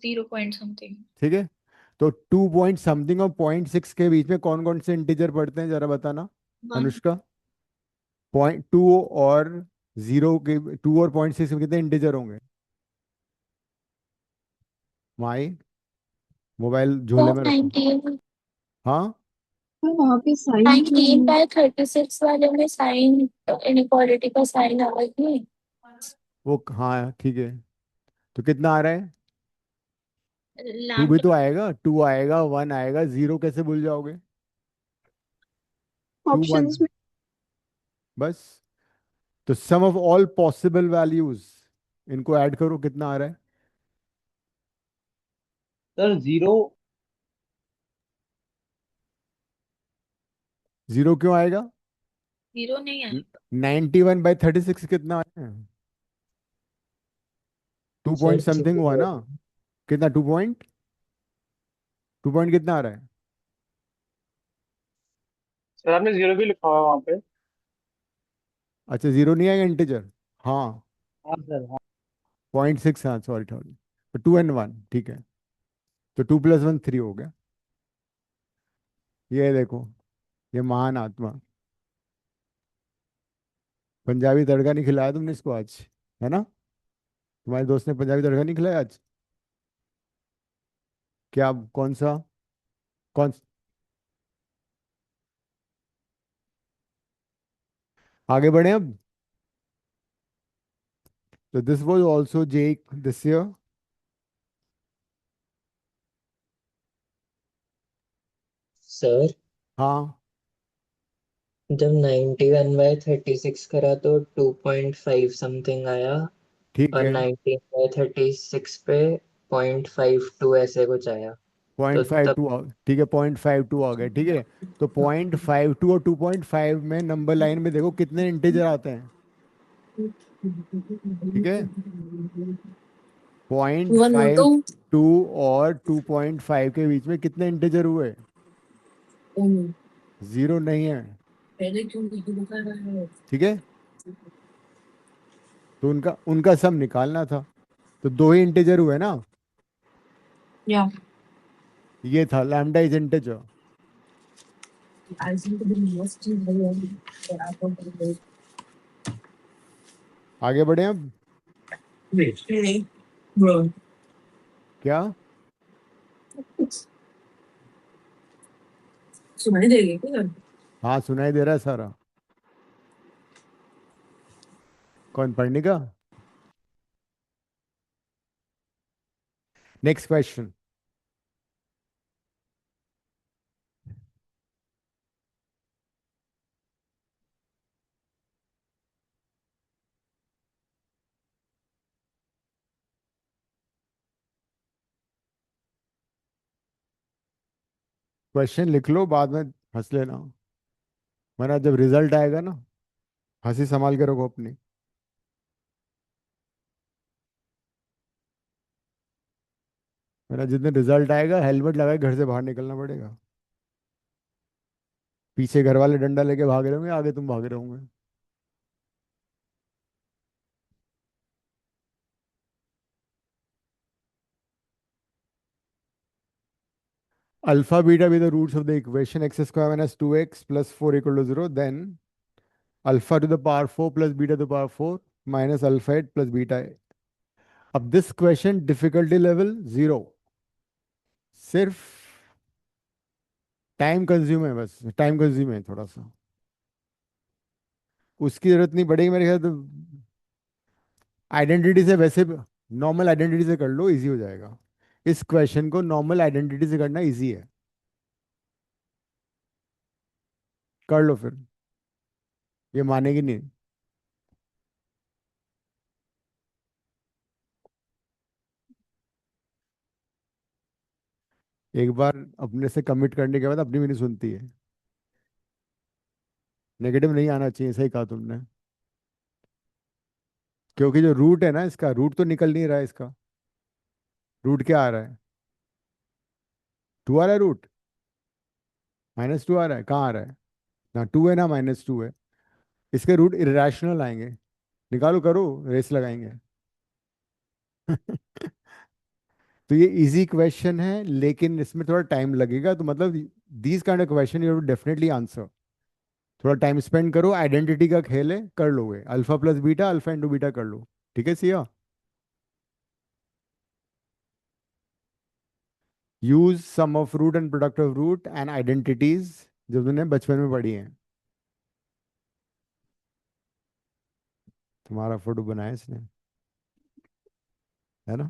E: 0 पॉइंट समथिंग।
A: ठीक है। तो 2 पॉइंट समथिंग और 0.6 के बीच में कौन कौन से इंटीजर पड़ते हैं जरा बताना,
E: 1।
A: अनुष्का। 0.2 और 0 के, 2 और 0.6 में कितने इंटीजर होंगे, माई मोबाइल झोले
E: तो
A: में रखो।
E: 19,
A: हाँ
C: पर वहाँ पे साइन क्यों
E: 19/36 वाले में साइन इनइक्वालिटी का साइन अलग नहीं।
A: वो, हाँ ठीक है। तो कितना आ रहा है, 2 भी
E: लैम्डा
A: तो आएगा, 2 आएगा, 1 आएगा, 0 कैसे भूल जाओगे, 2 1,
C: ऑप्शंस में?
A: बस। तो sum of all possible values, इनको ऐड करो, कितना आ रहा है,
B: सर 0।
A: 0 क्यों आएगा,
E: 0 नहीं है।
A: 91/36 कितना आया, 2 पॉइंट
H: सर
A: समथिंग हुआ ना, कितना, 2 पॉइंट कितना आ रहा है।
I: सर आपने 0 भी लिखा हुआ है वहाँ पे।
A: अच्छा 0 नहीं आएगा इंटीजर, हाँ
B: हाँ सर, हाँ।
A: 0.6, हाँ सॉरी सॉरी। तो 2 and 1, ठीक है। तो 2 + 1 3 हो गया। ये देखो, ये महान आत्मा, पंजाबी तड़का नहीं खिलाया तुमने इसको आज, है ना। तुम्हारे दोस्त ने पंजाबी तड़का नहीं खिलाया आज, क्या, कौन सा, कौन, आगे बढ़े अब। तो this was also Jake this year.
H: Sir
A: हाँ
H: जब 91/36 करा तो 2.5 समथिंग आया,
A: ठीक
H: और
A: है,
H: 19/36 पे 0.52 ऐसे कुछ आया। तो
A: पॉइंट फाइव
H: तब
A: टू ठीक है, 0.52 आ गए, ठीक है। तो 0.52 और 2.5 में नंबर लाइन में देखो कितने इंटीजर आते हैं, ठीक है,
E: 1 2
A: 0.52 और 2.5 के बीच में कितने इंटीजर हुए? जीरो नहीं है। ठीक है, तो उनका उनका सम निकालना था, तो दो ही इंटीजर हुए ना।
E: या
A: ये था लैम्डा इज इंटीजर। आगे बढ़े अब। क्या?
E: सुनाई देगी क्या?
A: हाँ सुनाई दे रहा है सारा। कौन पढ़ने का? Next question. क्वेश्चन लिख लो, बाद में हंस लेना, वरना जब रिजल्ट आएगा ना, हंसी संभाल के रखो अपनी। वरना जिस दिन रिजल्ट आएगा हेलमेट लगाए घर से बाहर निकलना पड़ेगा। पीछे घर वाले डंडा लेके भाग रहे होंगे, आगे तुम भाग रहे होंगे। Alpha beta be the roots of the equation x square minus 2x plus 4 equal to 0. Then alpha to the power 4 plus beta to the power 4 minus alpha 8 plus beta 8. अब this question difficulty level 0, सिर्फ time consume है, बस time consume है थोड़ा सा, उसकी जरूरत नहीं पड़ेगी मेरे ख्याल तो। आइडेंटिटी से वैसे नॉर्मल आइडेंटिटी से कर लो, इजी हो जाएगा। इस क्वेश्चन को नॉर्मल आइडेंटिटी से करना इजी है, कर लो फिर, ये मानेगी नहीं। एक बार अपने से कमिट करने के बाद अपनी भी नहीं सुनती है। नेगेटिव नहीं आना चाहिए, सही कहा तुमने, क्योंकि जो रूट है ना, इसका रूट तो निकल नहीं रहा है इसका। रूट क्या आ रहा है? 2 आ रहा है रूट, -2 आ रहा है, कहाँ आ रहा है? ना 2 है ना -2 है। इसके रूट इरेशनल आएंगे, निकालो, करो, रेस लगाएंगे। तो ये इजी क्वेश्चन है, लेकिन इसमें थोड़ा टाइम लगेगा, तो मतलब these kind of question you definitely answer. थोड़ा टाइम स्पेंड करो, आइडेंटिटी का खेल है, कर लोगे, alpha plus beta, alpha into beta कर लो। ठीक है Siya? Use sum of root and product of root and identities, जो तुमने बचपन में पढ़ी हैं। तुम्हारा फोटो बनाया इसने, है ना?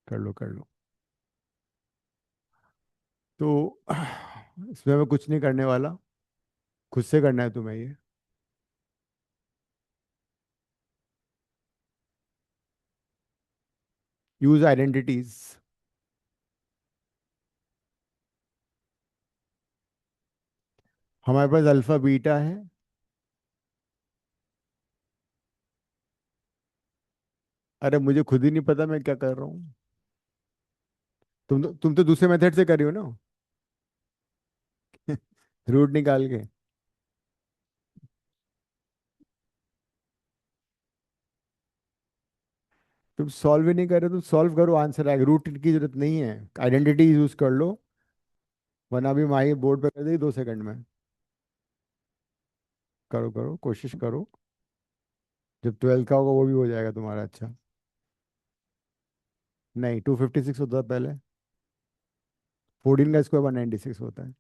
A: कर लो कर लो। तो इसमें मैं कुछ नहीं करने वाला, खुद से करना है तुम्हें ये। Use identities. हमारे पास अल्फा बीटा है। अरे मुझे खुद ही नहीं पता मैं क्या कर रहा हूँ। तुम तो दूसरे मेथड से कर रही हो ना, रूट निकाल के। तुम सॉल्व ही नहीं कर रहे, तुम सॉल्व करो, आंसर आएगा। रूट की जरूरत नहीं है, आइडेंटिटी यूज कर लो, वरना भी माही बोर्ड पे कर देगी 2 सेकंड में। करो करो, कोशिश करो, जब 12th का होगा वो भी हो जाएगा तुम्हारा। अच्छा, नहीं 256 होता था पहले, 14 का स्क्वायर 196 होता है।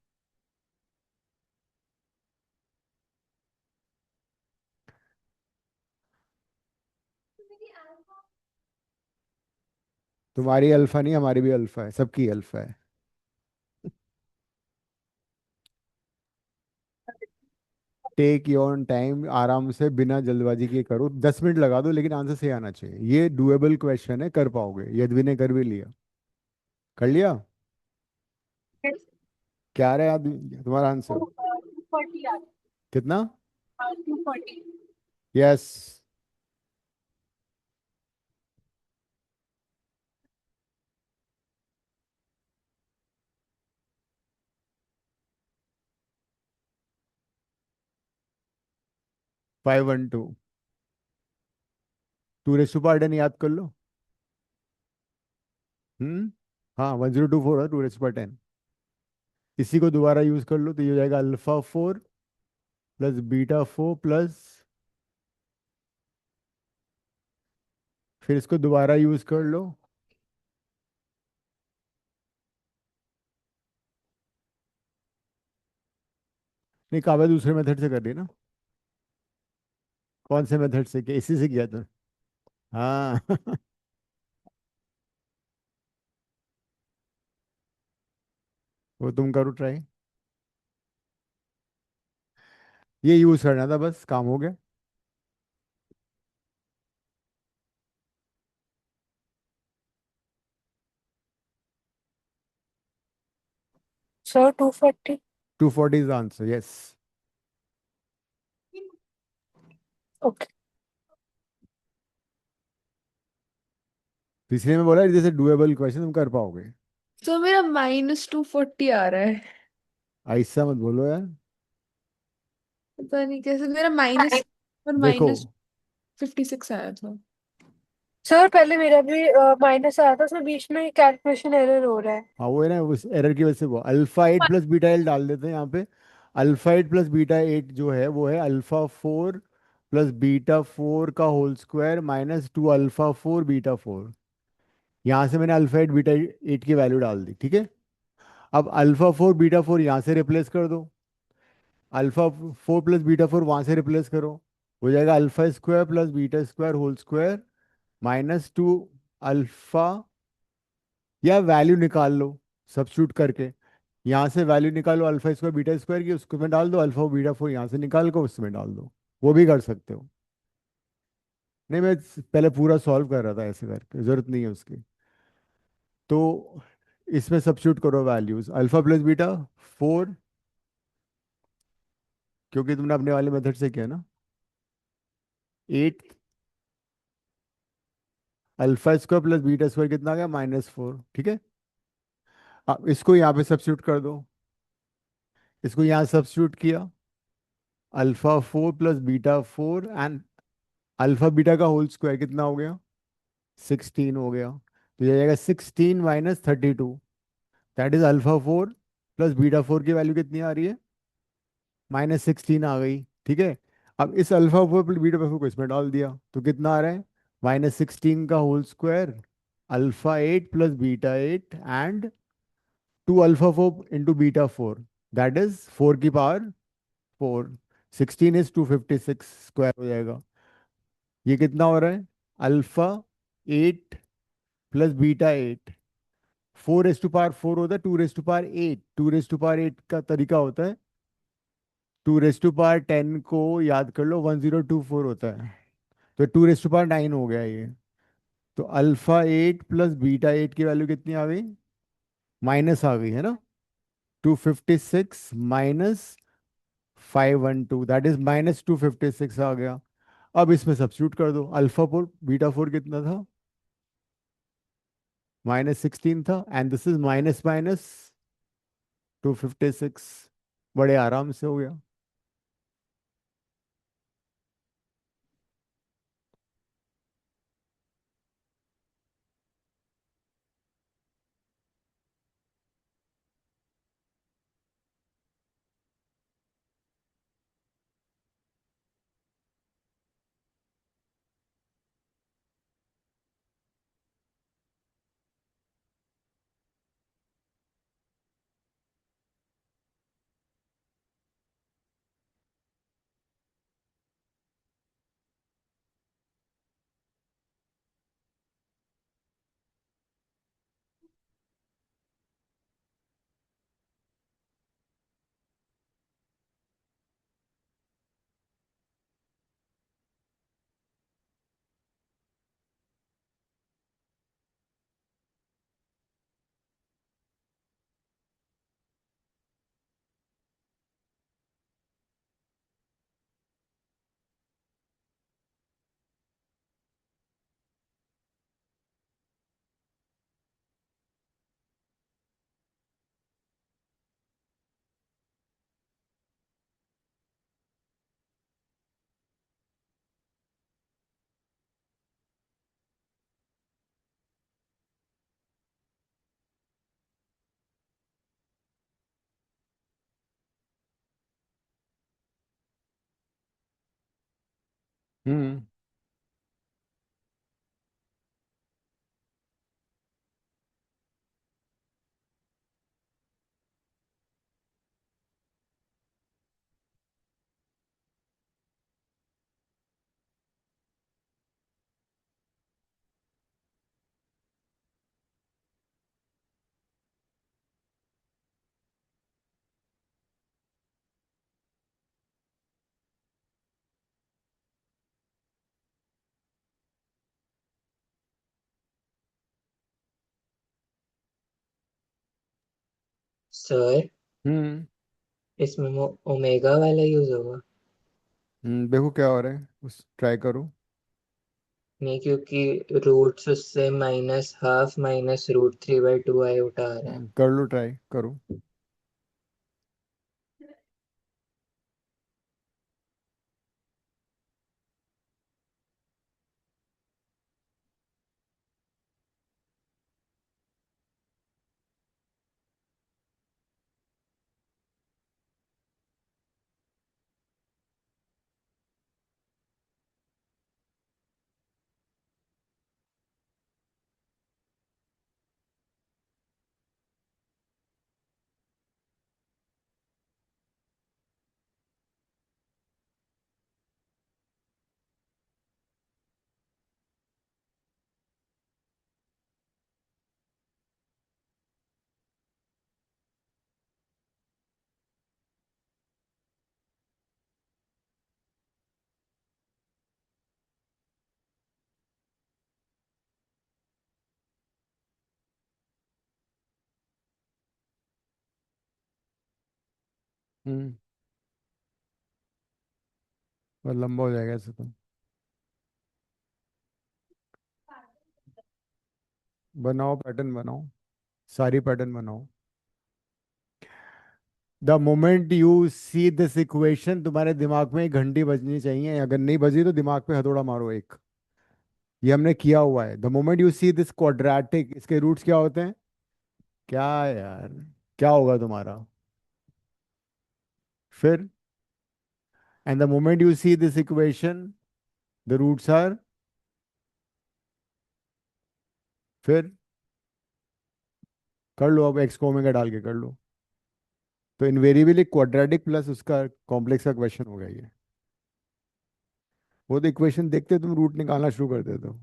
A: तुम्हारी अल्फा नहीं, हमारी भी अल्फा है, सबकी अल्फा है। टेक योर टाइम, आराम से बिना जल्दबाजी के करो, 10 मिनट लगा दो, लेकिन आंसर सही आना चाहिए। ये डुएबल क्वेश्चन है, कर पाओगे। यदि ने कर भी लिया, कर लिया। क्या आ रहा है आदमी तुम्हारा आंसर?
F: 240 आ
A: कितना?
F: 240।
A: Yes. Five one two. Two raise to power ten याद कर लो। हम्म। हाँ 1024 है two raise to power ten. इसी को दोबारा यूज कर लो तो ये हो जाएगा alpha four plus beta four plus, फिर इसको दोबारा यूज कर लो। नहीं, काबा दूसरे मेथड से कर रही है ना? कौन से मेथड से किया? इसी से किया था। हाँ वो तुम करो ट्राई। ये यूज करना था, बस काम हो गया।
D: Sir 240।
A: 240 is answer, yes.
D: Okay.
A: तो इसलिए मैं बोला जैसे डुएबल क्वेश्चन तुम कर पाओगे।
G: तो मेरा -240 आ रहा है।
A: ऐसा मत बोलो यार।
G: पता नहीं कैसे मेरा माइनस और
A: देखो,
G: -56 आया था।
D: सर पहले मेरा भी माइनस आया था, उसमें बीच में कैलकुलेशन एरर हो रहा है।
A: हाँ वो है ना, उस एरर की वजह से वो alpha eight plus beta L डाल देते हैं यहाँ पे। Alpha eight plus beta eight जो है वो है alpha four plus beta four का whole square minus two alpha four beta four. यहाँ से मैंने अल्फा एट बीटा एट की वैल्यू डाल दी, ठीक है। अब अल्फा फोर बीटा फोर यहाँ से रिप्लेस कर दो। Alpha four plus beta four वहाँ से रिप्लेस करो। हो जाएगा alpha square plus beta square whole square minus two alpha, या वैल्यू निकाल लो सब्स्टिट्यूट करके। यहाँ से वैल्यू निकालो अल्फा स्क्वायर बीटा स्क्वायर की, उसको में डाल दो, अल्फा बीटा फोर यहाँ से निकाल कर उसमें डाल दो। वो भी कर सकते हो। नहीं, मैं पहले पूरा सॉल्व कर रहा था ऐसे करके, जरूरत नहीं है उसकी। तो इसमें सब्स्टिट्यूट करो values, alpha plus beta four, क्योंकि तुमने अपने वाले मेथड से किया ना। Eight alpha square plus beta square कितना आ गया? माइनस फोर, ठीक है। अब इसको यहाँ पे सब्स्टिट्यूट कर दो। इसको यहाँ सब्स्टिट्यूट किया, alpha four plus beta four and alpha beta का होल स्क्वायर कितना हो गया? 16 हो गया। तो ये जाएगा 16 - 32, that is alpha four plus beta four की वैल्यू कितनी आ रही है? -16 आ गई, ठीक है। अब इस alpha four plus beta four को इसमें डाल दिया तो कितना आ रहा है? -16 का whole square alpha eight plus beta eight and two alpha four into beta four, that is four की पावर फोर। 16 इज 256 स्क्वायर हो जाएगा। ये कितना हो रहा है? Alpha eight plus beta eight, four raise to power four होता है, two raise to power eight, two raise to power eight का तरीका होता है two raise to power ten को याद कर लो 1024 होता है। तो two raise to power nine हो गया ये। तो alpha eight plus beta eight की वैल्यू कितनी आ गई? माइनस आ गई है ना? 256 -512, दैट इज -256 आ गया। अब इसमें सब्स्टिट्यूट कर दो, अल्फा फोर बीटा फोर कितना था? -16 था, and this is minus minus 256, बड़े आराम से हो गया। हम्म
H: सर
A: हम्म
H: इसमें ओमेगा वाला यूज होगा?
A: देखो क्या हो रहा है, उस ट्राई करो।
H: नहीं, क्योंकि रूट्स उससे -12 -√3/2 आए उठा आ रहा है।
A: कर लो, ट्राई करो। हम्म और लंबा हो जाएगा ऐसे तो। बनाओ, पैटर्न बनाओ, सारी पैटर्न बनाओ। The moment you see this equation, तुम्हारे दिमाग में एक घंटी बजनी चाहिए, अगर नहीं बजी तो दिमाग पे हथौड़ा मारो एक। ये हमने किया हुआ है। The moment you see this quadratic, इसके रूट्स क्या होते हैं? क्या यार, क्या होगा तुम्हारा? फिर, and the moment you see this equation, the roots are, फिर कर लो अब, एक्स को ओमेगा डाल के कर लो। तो इनवेरिएबली क्वाड्रेटिक प्लस उसका कॉम्प्लेक्स का क्वेश्चन हो गया ये। वो तो इक्वेशन देखते तुम रूट निकालना शुरू कर देते हो,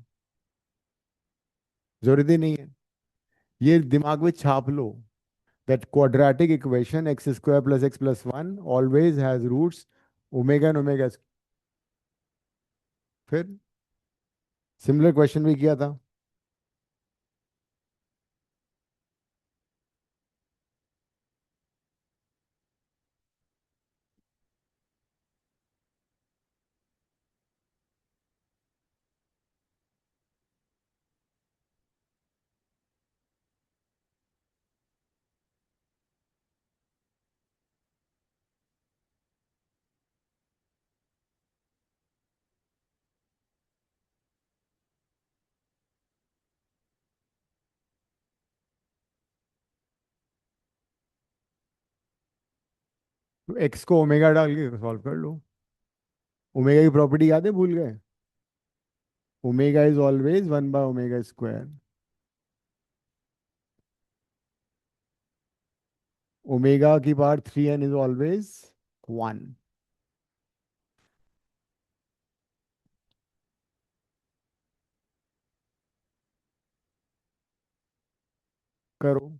A: जरूरत ही नहीं है। ये दिमाग में छाप लो, that quadratic equation x square plus x plus 1 always has roots omega and omega फिर सिमिलर क्वेश्चन भी किया था। तो x को ओमेगा डाल के सॉल्व कर लो। ओमेगा की प्रॉपर्टी याद है, भूल गए? ओमेगा इज ऑलवेज 1/ओमेगा स्क्वायर। ओमेगा की पावर 3n इज ऑलवेज 1। करो।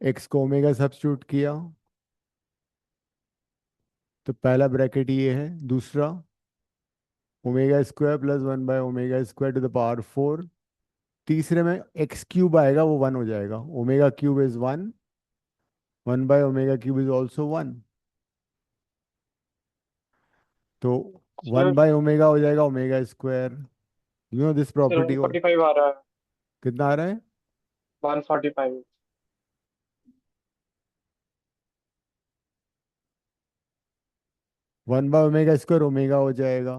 A: x को ओमेगा सब्स्टिट्यूट किया तो पहला ब्रैकेट ये है, दूसरा ओमेगा स्क्वायर प्लस 1/ओमेगा स्क्वायर टू द पावर 4। तीसरे में एक्स क्यूब आएगा, वो 1 हो जाएगा। ओमेगा क्यूब इज 1, 1/ओमेगा क्यूब इज ऑल्सो 1। तो वन
I: सर
A: बाय ओमेगा हो जाएगा omega square. You know this
I: sir
A: property
I: one
A: को।
I: फोर्टी फाइव आ रहा है।
A: कितना आ रहा है?
I: 145।
A: One by omega square omega हो जाएगा।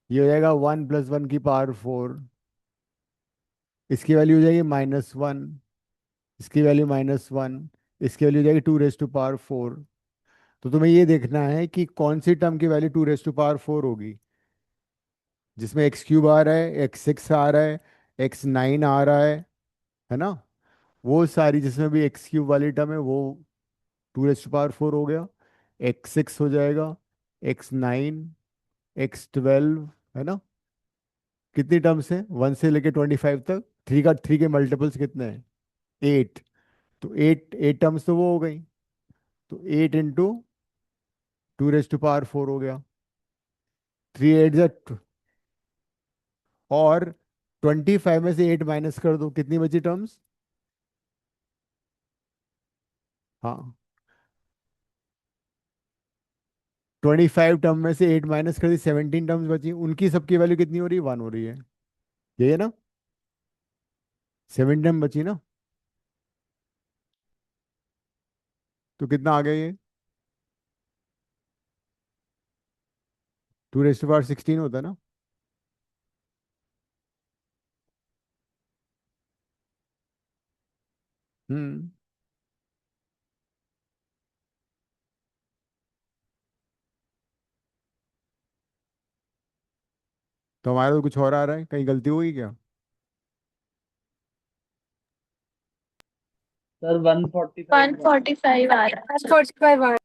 A: ये हो जाएगा 1 + 1 की पावर 4। इसकी वैल्यू हो जाएगी -1। इसकी वैल्यू -1। इसकी वैल्यू हो जाएगी 2 रेज टू पावर 4। तो तुम्हें ये देखना है कि कौन सी टर्म की वैल्यू 2 रेज टू पावर 4 होगी, जिसमें x³ आ रहा है, x6 आ रहा है, x9 आ रहा है ना। वो सारी जिसमें भी x³ वाली टर्म है वो 2 रेज टू पावर 4 हो गया। x6 हो जाएगा, x9, x12, है ना। कितनी टर्म्स है 1 से लेके 25 तक? थ्री के मल्टीपल्स कितने हैं? 8। तो एट एट टर्म्स तो वो हो गई। तो 8 × 2 रेज टू पावर 4 हो गया। 3 8 और 25 में से 8 माइनस कर दो, कितनी बची टर्म्स? हाँ, 25 टर्म में से 8 माइनस कर दी, 17 टर्म्स बची। उनकी सबकी वैल्यू कितनी हो रही है? 1 हो रही है। यही है ना? 7 टर्म बची ना। तो कितना आ गया ये? 2 रेज टू पावर 16 होता है ना। हम्म। तो हमारा तो कुछ और आ रहा है, कहीं गलती हुई क्या?
B: सर 145
E: 145 आ रहा है सर।
D: 145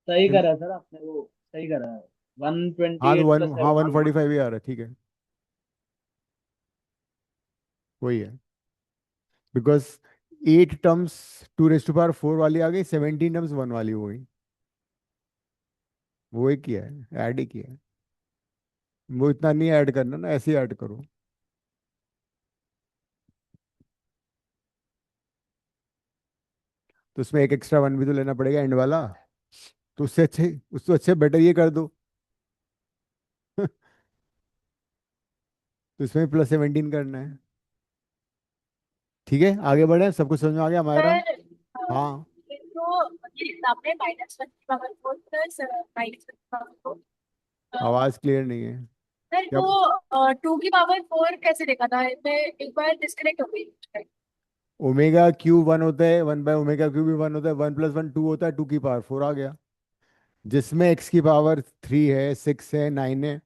B: सही
A: किन-
B: करा सर आपने, वो सही करा है। वन ट्वेंटी
A: हाँ तो
B: एट
A: वन,
B: प्लस
A: हाँ
B: सेवन
A: 145 ही आ रहा है, ठीक है। वही है। Because 8 terms 2 raise to power 4 वाली आ गई, 17 टर्म्स 1 वाली हो गई। वो ही किया है, ऐड ही किया है। वो इतना नहीं ऐड करना ना, ऐसे ही ऐड करो। तो उसमें एक एक्स्ट्रा 1 भी तो लेना पड़ेगा एंड वाला। तो उससे अच्छे बेटर ये कर दो। तो इसमें +17 करना है। ठीक है, आगे बढ़े, सब कुछ समझ में आ गया हमारा?
E: सर
A: हाँ।
E: तो ये एग्जाम में -1 की पावर 4 प्लस -1 की पावर 4।
A: आवाज क्लियर नहीं है।
E: सर
A: क्या?
E: वो 2 की पावर 4 कैसे देखा था? मैं एक बार डिस्कनेक्ट हो गई।
A: ओमेगा क्यूब 1 होता है, 1/ओमेगा क्यूब भी 1 होता है, 1 + 1 2 होता है, 2 की पावर 4 आ गया। जिसमें x की पावर 3 है, 6 है, 9 है,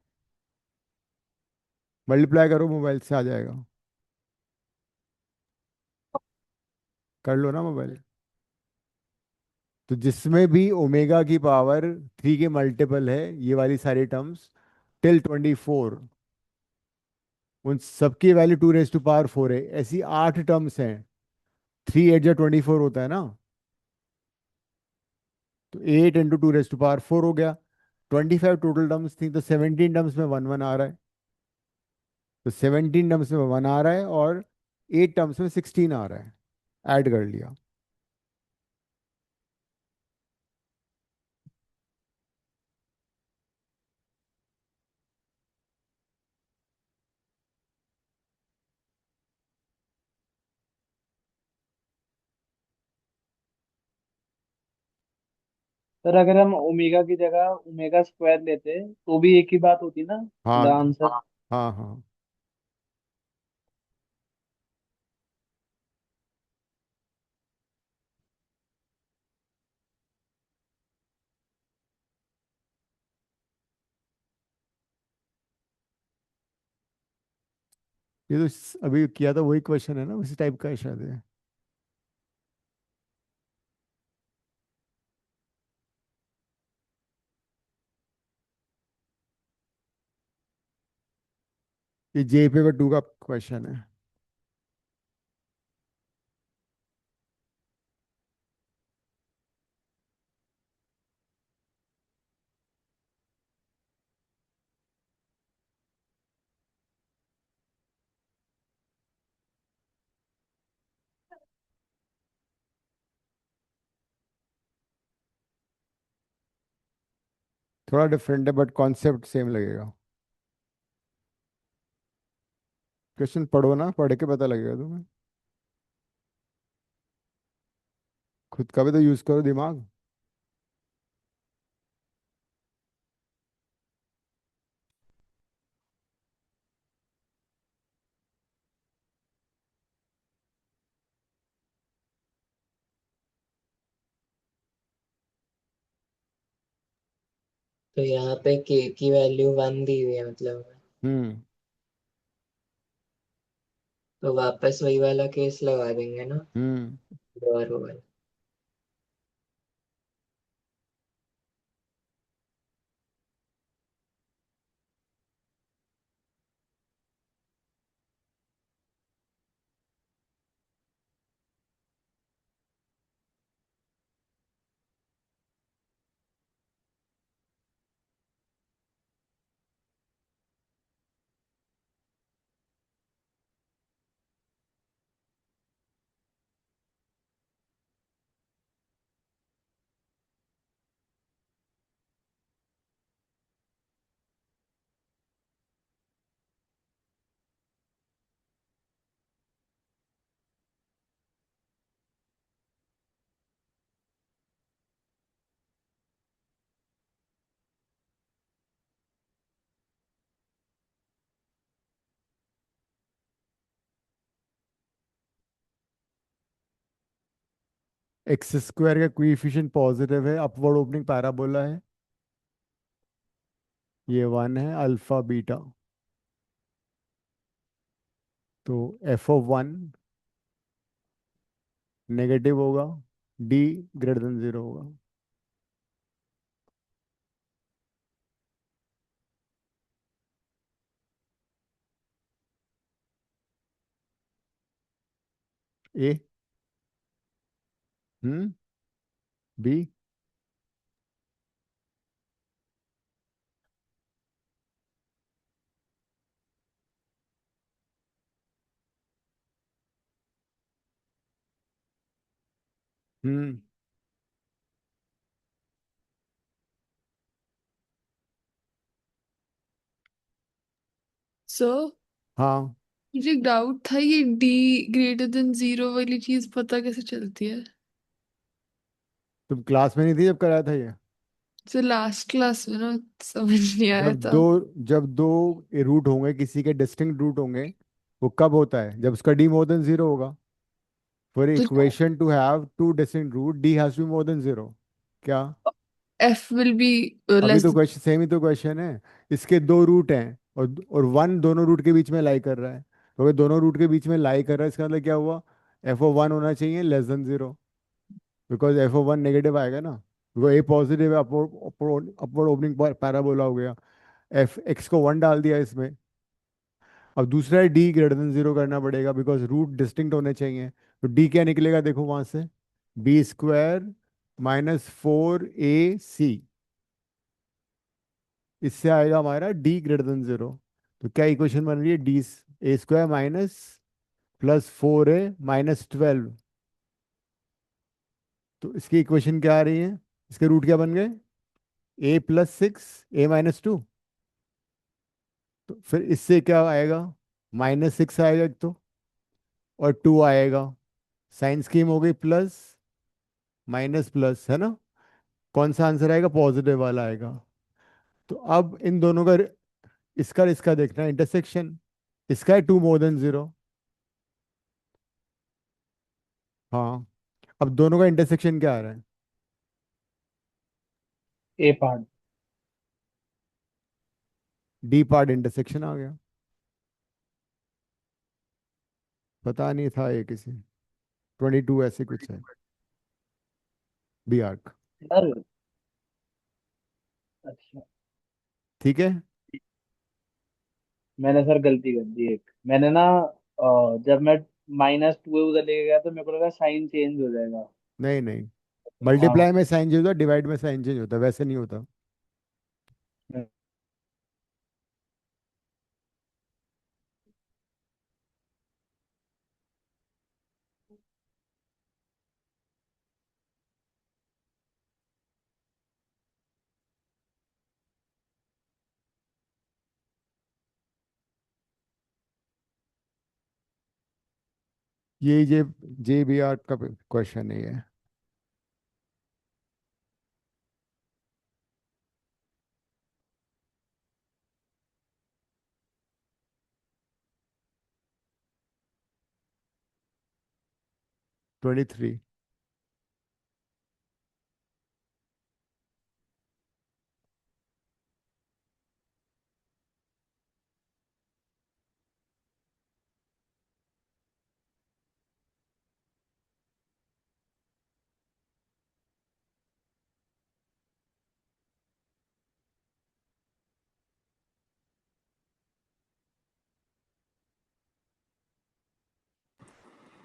A: मल्टीप्लाई करो, मोबाइल से आ जाएगा। कर लो ना मोबाइल। तो जिसमें भी ओमेगा की पावर 3 के मल्टीपल है, ये वाली सारी टर्म्स टिल 24, उन सबकी वैल्यू 2 रेज टू पावर 4 है। ऐसी 8 टर्म्स हैं। 3 8 × 24 होता है ना। तो 8 × 2 रेज टू पावर 4 हो गया। 25 टोटल टर्म्स थी, तो 17 टर्म्स में 1 1 आ रहा है। तो 17 टर्म्स में 1 आ रहा है, और 8 टर्म्स में 16 आ रहा है। ऐड कर लिया।
B: सर अगर हम ओमेगा की जगह ओमेगा स्क्वायर लेते तो भी एक ही बात होती ना,
A: हाँ
B: मतलब आंसर।
A: हाँ हाँ। ये तो अभी किया था वही क्वेश्चन है ना, उसी टाइप का है शायद है। ये JPaper 2 का क्वेश्चन है। थोड़ा डिफरेंट है बट कॉन्सेप्ट सेम लगेगा। क्वेश्चन पढ़ो ना, पढ़ के पता लगेगा तुम्हें। खुद का भी तो यूज करो दिमाग।
H: तो यहाँ पे k की वैल्यू 1 दी हुई है मतलब।
A: हम्म।
H: तो वापस वही वाला केस लगा देंगे ना,
A: हम्म।
H: और वो वाला।
A: एक्स स्क्वायर का कोएफिशिएंट पॉजिटिव है, अपवर्ड ओपनिंग पैराबोला है। ये 1 है, अल्फा बीटा। तो एफ ऑफ 1 नेगेटिव होगा, डी ग्रेटर देन 0 होगा। ए। बी। हम्म।
G: सो
A: हाँ।
G: मुझे एक डाउट था, ये डी ग्रेटर देन जीरो वाली चीज पता कैसे चलती है?
A: तुम क्लास में नहीं थी जब कराया था ये?
G: जो लास्ट क्लास में ना, समझ नहीं आया
A: जब
G: था।
A: दो जब दो रूट होंगे, किसी के डिस्टिंक्ट रूट होंगे, वो कब होता है? जब उसका डी मोर देन 0 होगा। फॉर
G: तो
A: equation to have two distinct root, d has to be more than 0। क्या?
G: एफ विल बी
A: अभी
G: लेस।
A: तो क्वेश्चन सेम ही तो क्वेश्चन है। इसके दो रूट हैं और 1 दोनों रूट के बीच में लाई कर रहा है। तो अगर दोनों रूट के बीच में लाई कर रहा है, इसका मतलब क्या हुआ? एफ ओ 1 होना चाहिए less than 0, because f of 1 negative आएगा ना। बिकॉज ए पॉजिटिव है, अपवर्ड अपवर्ड ओपनिंग पैराबोला हो गया। एफ एक्स को 1 डाल दिया इसमें। अब दूसरा है डी ग्रेटर देन 0 करना पड़ेगा, बिकॉज रूट डिस्टिंक्ट होने चाहिए। तो डी क्या निकलेगा देखो वहां से, बी स्क्वायर माइनस 4ac। इससे आएगा हमारा डी ग्रेटर देन 0। तो क्या इक्वेशन बन रही है? D A square minus plus 4a minus 12। तो इसकी इक्वेशन क्या आ रही है? इसके रूट क्या बन गए? a+6 a-2। तो फिर इससे क्या आएगा? -6 आएगा एक तो, और 2 आएगा। साइन स्कीम हो गई, प्लस माइनस प्लस, है ना? कौन सा आंसर आएगा? पॉजिटिव वाला आएगा। तो अब इन दोनों का, इसका देखना है इंटरसेक्शन। इसका है 2 मोर देन 0। हाँ। अब दोनों का इंटरसेक्शन क्या आ रहा है?
B: ए पार्ट।
A: डी पार्ट इंटरसेक्शन आ गया। पता नहीं था ये किसी। 22 ऐसे कुछ है। B arc.
B: सर अच्छा,
A: ठीक है।
B: मैंने सर गलती कर दी एक। मैंने ना जब मैं -2 उधर लेके गया तो मेरे को लगा साइन चेंज हो जाएगा।
A: नहीं नहीं,
B: हाँ।
A: मल्टीप्लाई में साइन चेंज होता, डिवाइड में साइन चेंज होता, वैसे नहीं होता। ये जे बी आर का क्वेश्चन नहीं है। Twenty three.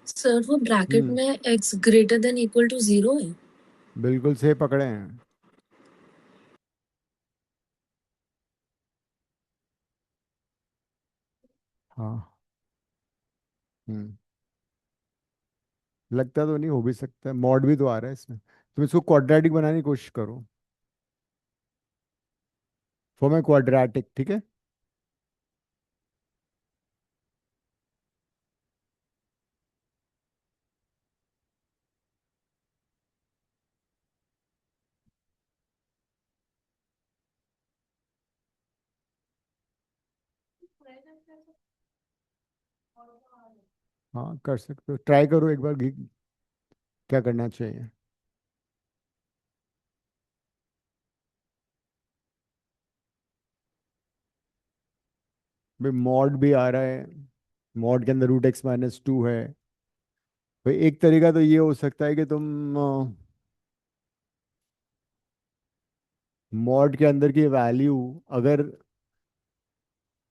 J: सर वो ब्रैकेट
A: हम्म,
J: में x greater than equal to 0 है।
A: बिल्कुल सही पकड़े हैं। हाँ। हम्म, लगता तो नहीं, हो भी सकता है, मॉड भी तो आ रहा है इसमें। तुम इसको क्वाड्रेटिक बनाने की कोशिश करो। फॉर्म है क्वाड्रेटिक, ठीक है। हाँ कर सकते हो, ट्राई करो एक बार क्या करना चाहिए। भाई मॉड भी आ रहा है, मॉड के अंदर रूट एक्स माइनस टू है। भाई एक तरीका तो ये हो सकता है कि तुम मॉड के अंदर की वैल्यू, अगर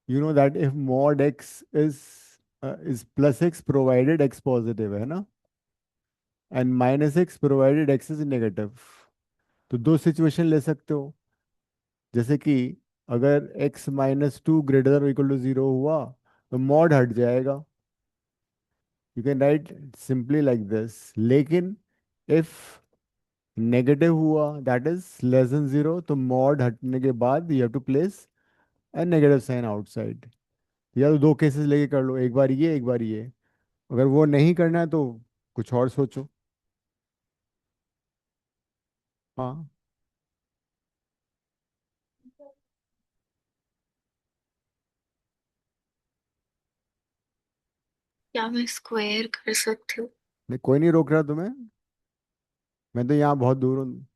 A: you know that if mod x is plus x provided x positive है ना, and minus x provided x is negative. तो दो सिचुएशन ले सकते हो। जैसे कि अगर x minus two greater than equal to zero हुआ तो मॉड हट जाएगा। You can write simply like this. लेकिन इफ नेगेटिव हुआ, that is less than zero, तो मॉड हटने के बाद you have to place a negative sign outside. या तो दो केसेस लेके कर लो, एक बार ये एक बार ये। अगर वो नहीं करना है तो कुछ और सोचो। हाँ।
E: क्या मैं स्क्वायर कर सकती हूँ?
A: नहीं, कोई नहीं रोक रहा तुम्हें। मैं तो यहाँ बहुत दूर हूँ।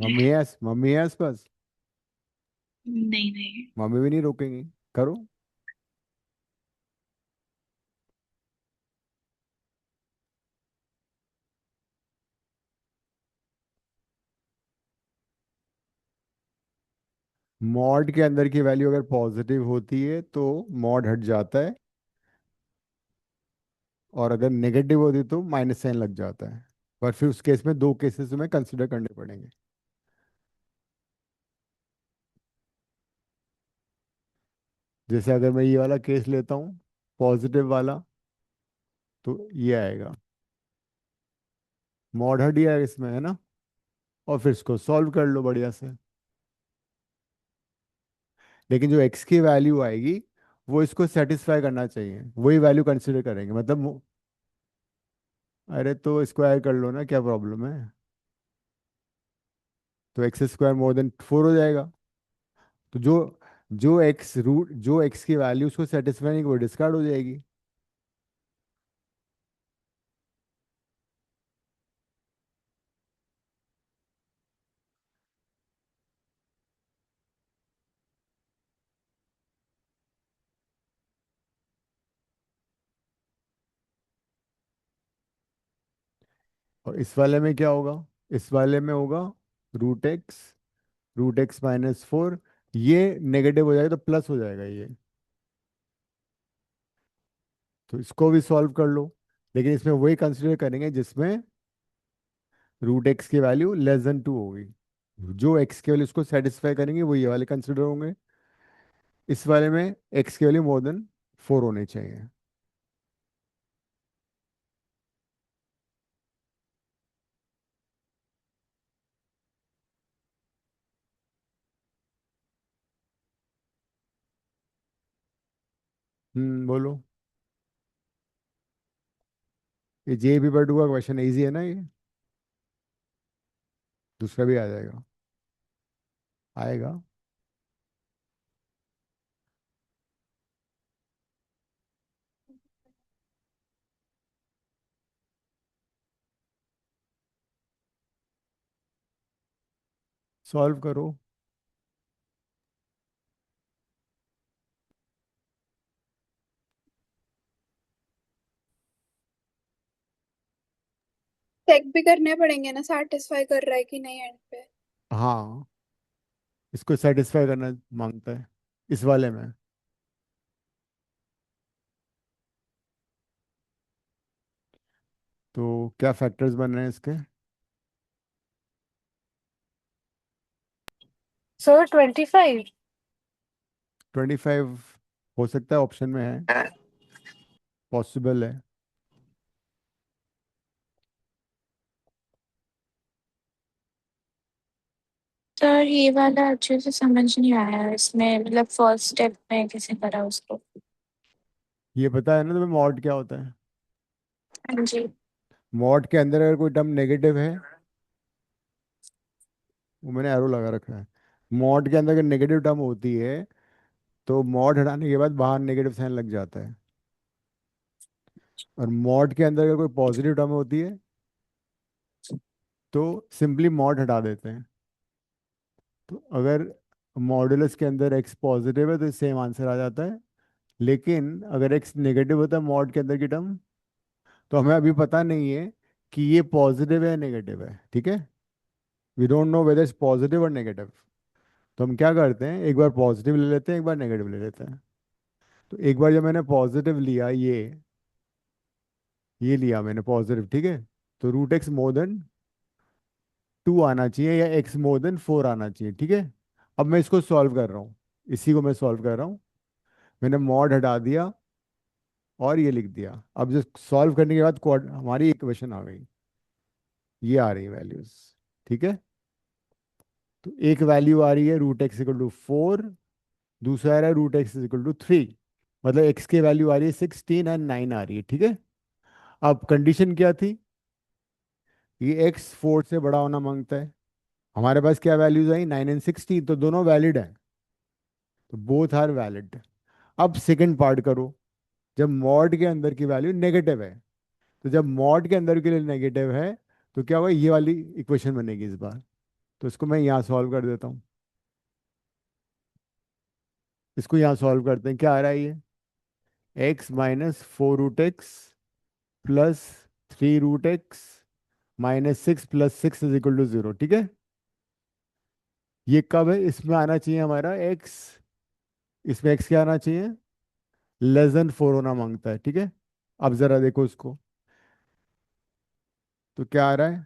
A: मम्मी है आसपास।
E: नहीं नहीं।
A: मम्मी भी नहीं रोकेंगी। करो। मॉड के अंदर की वैल्यू अगर पॉजिटिव होती है तो मॉड हट जाता है, और अगर नेगेटिव होती तो माइनस साइन लग जाता है। पर फिर उस केस में दो केसेस में कंसिडर करने पड़ेंगे। जैसे अगर मैं ये वाला केस लेता हूँ, पॉजिटिव वाला, तो ये आएगा, मॉड हट गया इसमें, है ना। और फिर इसको सॉल्व कर लो बढ़िया से। लेकिन जो एक्स की वैल्यू आएगी वो इसको सेटिस्फाई करना चाहिए, वही वैल्यू कंसिडर करेंगे, मतलब अरे तो स्क्वायर कर लो ना, क्या प्रॉब्लम है। तो x square more than four हो जाएगा। तो जो एक्स की वैल्यू उसको सेटिस्फाई नहीं, वो डिस्कार्ड हो जाएगी। और इस वाले में क्या होगा, इस वाले में होगा रूट एक्स माइनस फोर। ये नेगेटिव हो जाएगा तो प्लस हो जाएगा ये। तो इसको भी सॉल्व कर लो। लेकिन इसमें वही कंसिडर करेंगे जिसमें रूट एक्स की वैल्यू लेस देन टू होगी। जो एक्स की वैल्यू उसको सेटिस्फाई करेंगे वो ये वाले कंसिडर होंगे। इस वाले में एक्स की वैल्यू मोर देन फोर होनी चाहिए। बोलो। ये जे पेपर 2 का क्वेश्चन इजी है ना ये, दूसरा भी आ जाएगा, आएगा। सॉल्व करो।
F: चेक भी करने पड़ेंगे ना, सेटिस्फाई कर रहा है कि नहीं एंड पे।
A: हाँ, इसको सेटिस्फाई करना मांगता है इस वाले में। तो क्या फैक्टर्स बन रहे हैं इसके?
D: सर 25।
A: 25 हो सकता है, ऑप्शन में है, पॉसिबल है।
E: सर ये वाला अच्छे से समझ नहीं आया इसमें, मतलब फर्स्ट स्टेप में कैसे करा उसको।
A: ये पता है ना तुम्हें मॉड क्या होता है?
E: हाँ जी।
A: मॉड के अंदर अगर कोई टर्म नेगेटिव है, वो मैंने एरो लगा रखा है, मॉड के अंदर अगर नेगेटिव टर्म होती है तो मॉड हटाने के बाद बाहर नेगेटिव साइन लग जाता है। और मॉड के अंदर अगर कोई पॉजिटिव टर्म होती है तो सिंपली मॉड हटा देते हैं। तो अगर मॉडुलस के अंदर एक्स पॉजिटिव है तो सेम आंसर आ जाता है, लेकिन अगर एक्स नेगेटिव होता है मॉड के अंदर की टर्म, तो हमें अभी पता नहीं है कि ये पॉजिटिव है या नेगेटिव है, ठीक है। We don't know whether it's positive और नेगेटिव। तो हम क्या करते हैं, एक बार पॉजिटिव ले लेते हैं, एक बार नेगेटिव ले लेते हैं। तो एक बार जब मैंने पॉजिटिव लिया, ये लिया मैंने पॉजिटिव, ठीक है, तो रूट एक्स मोर देन 2 आना चाहिए या एक्स मोर देन 4 आना चाहिए, ठीक है। अब मैं इसको सॉल्व कर रहा हूँ, इसी को मैं सॉल्व कर रहा हूँ। मैंने मॉड हटा दिया और ये लिख दिया। अब जो सॉल्व करने के बाद हमारी इक्वेशन आ गई, ये आ रही वैल्यूज, ठीक है। तो एक वैल्यू आ रही है रूट एक्स इक्वल टू 4, दूसरा आ रहा है रूट एक्स इक्वल टू 3। मतलब एक्स की वैल्यू आ रही है 16 एंड 9 आ रही है, ठीक है। अब कंडीशन क्या थी, ये एक्स 4 से बड़ा होना मांगता है। हमारे पास क्या वैल्यूज आई, 9 एंड 16, तो दोनों वैलिड है, तो बोथ आर वैलिड। अब सेकंड पार्ट करो, जब मॉड के अंदर की वैल्यू नेगेटिव है, तो जब मॉड के अंदर के लिए नेगेटिव है तो क्या होगा, ये वाली इक्वेशन बनेगी इस बार। तो इसको मैं यहाँ सॉल्व कर देता हूँ, इसको यहाँ सॉल्व करते हैं। क्या आ रहा है ये, x minus 4 root x plus 3 root x minus 6 + 6 is equal to 0, ठीक है। ये कब है, इसमें आना चाहिए हमारा एक्स, इसमें एक्स क्या आना चाहिए, <<4 होना मांगता है, ठीक है। अब जरा देखो इसको, तो क्या आ रहा है,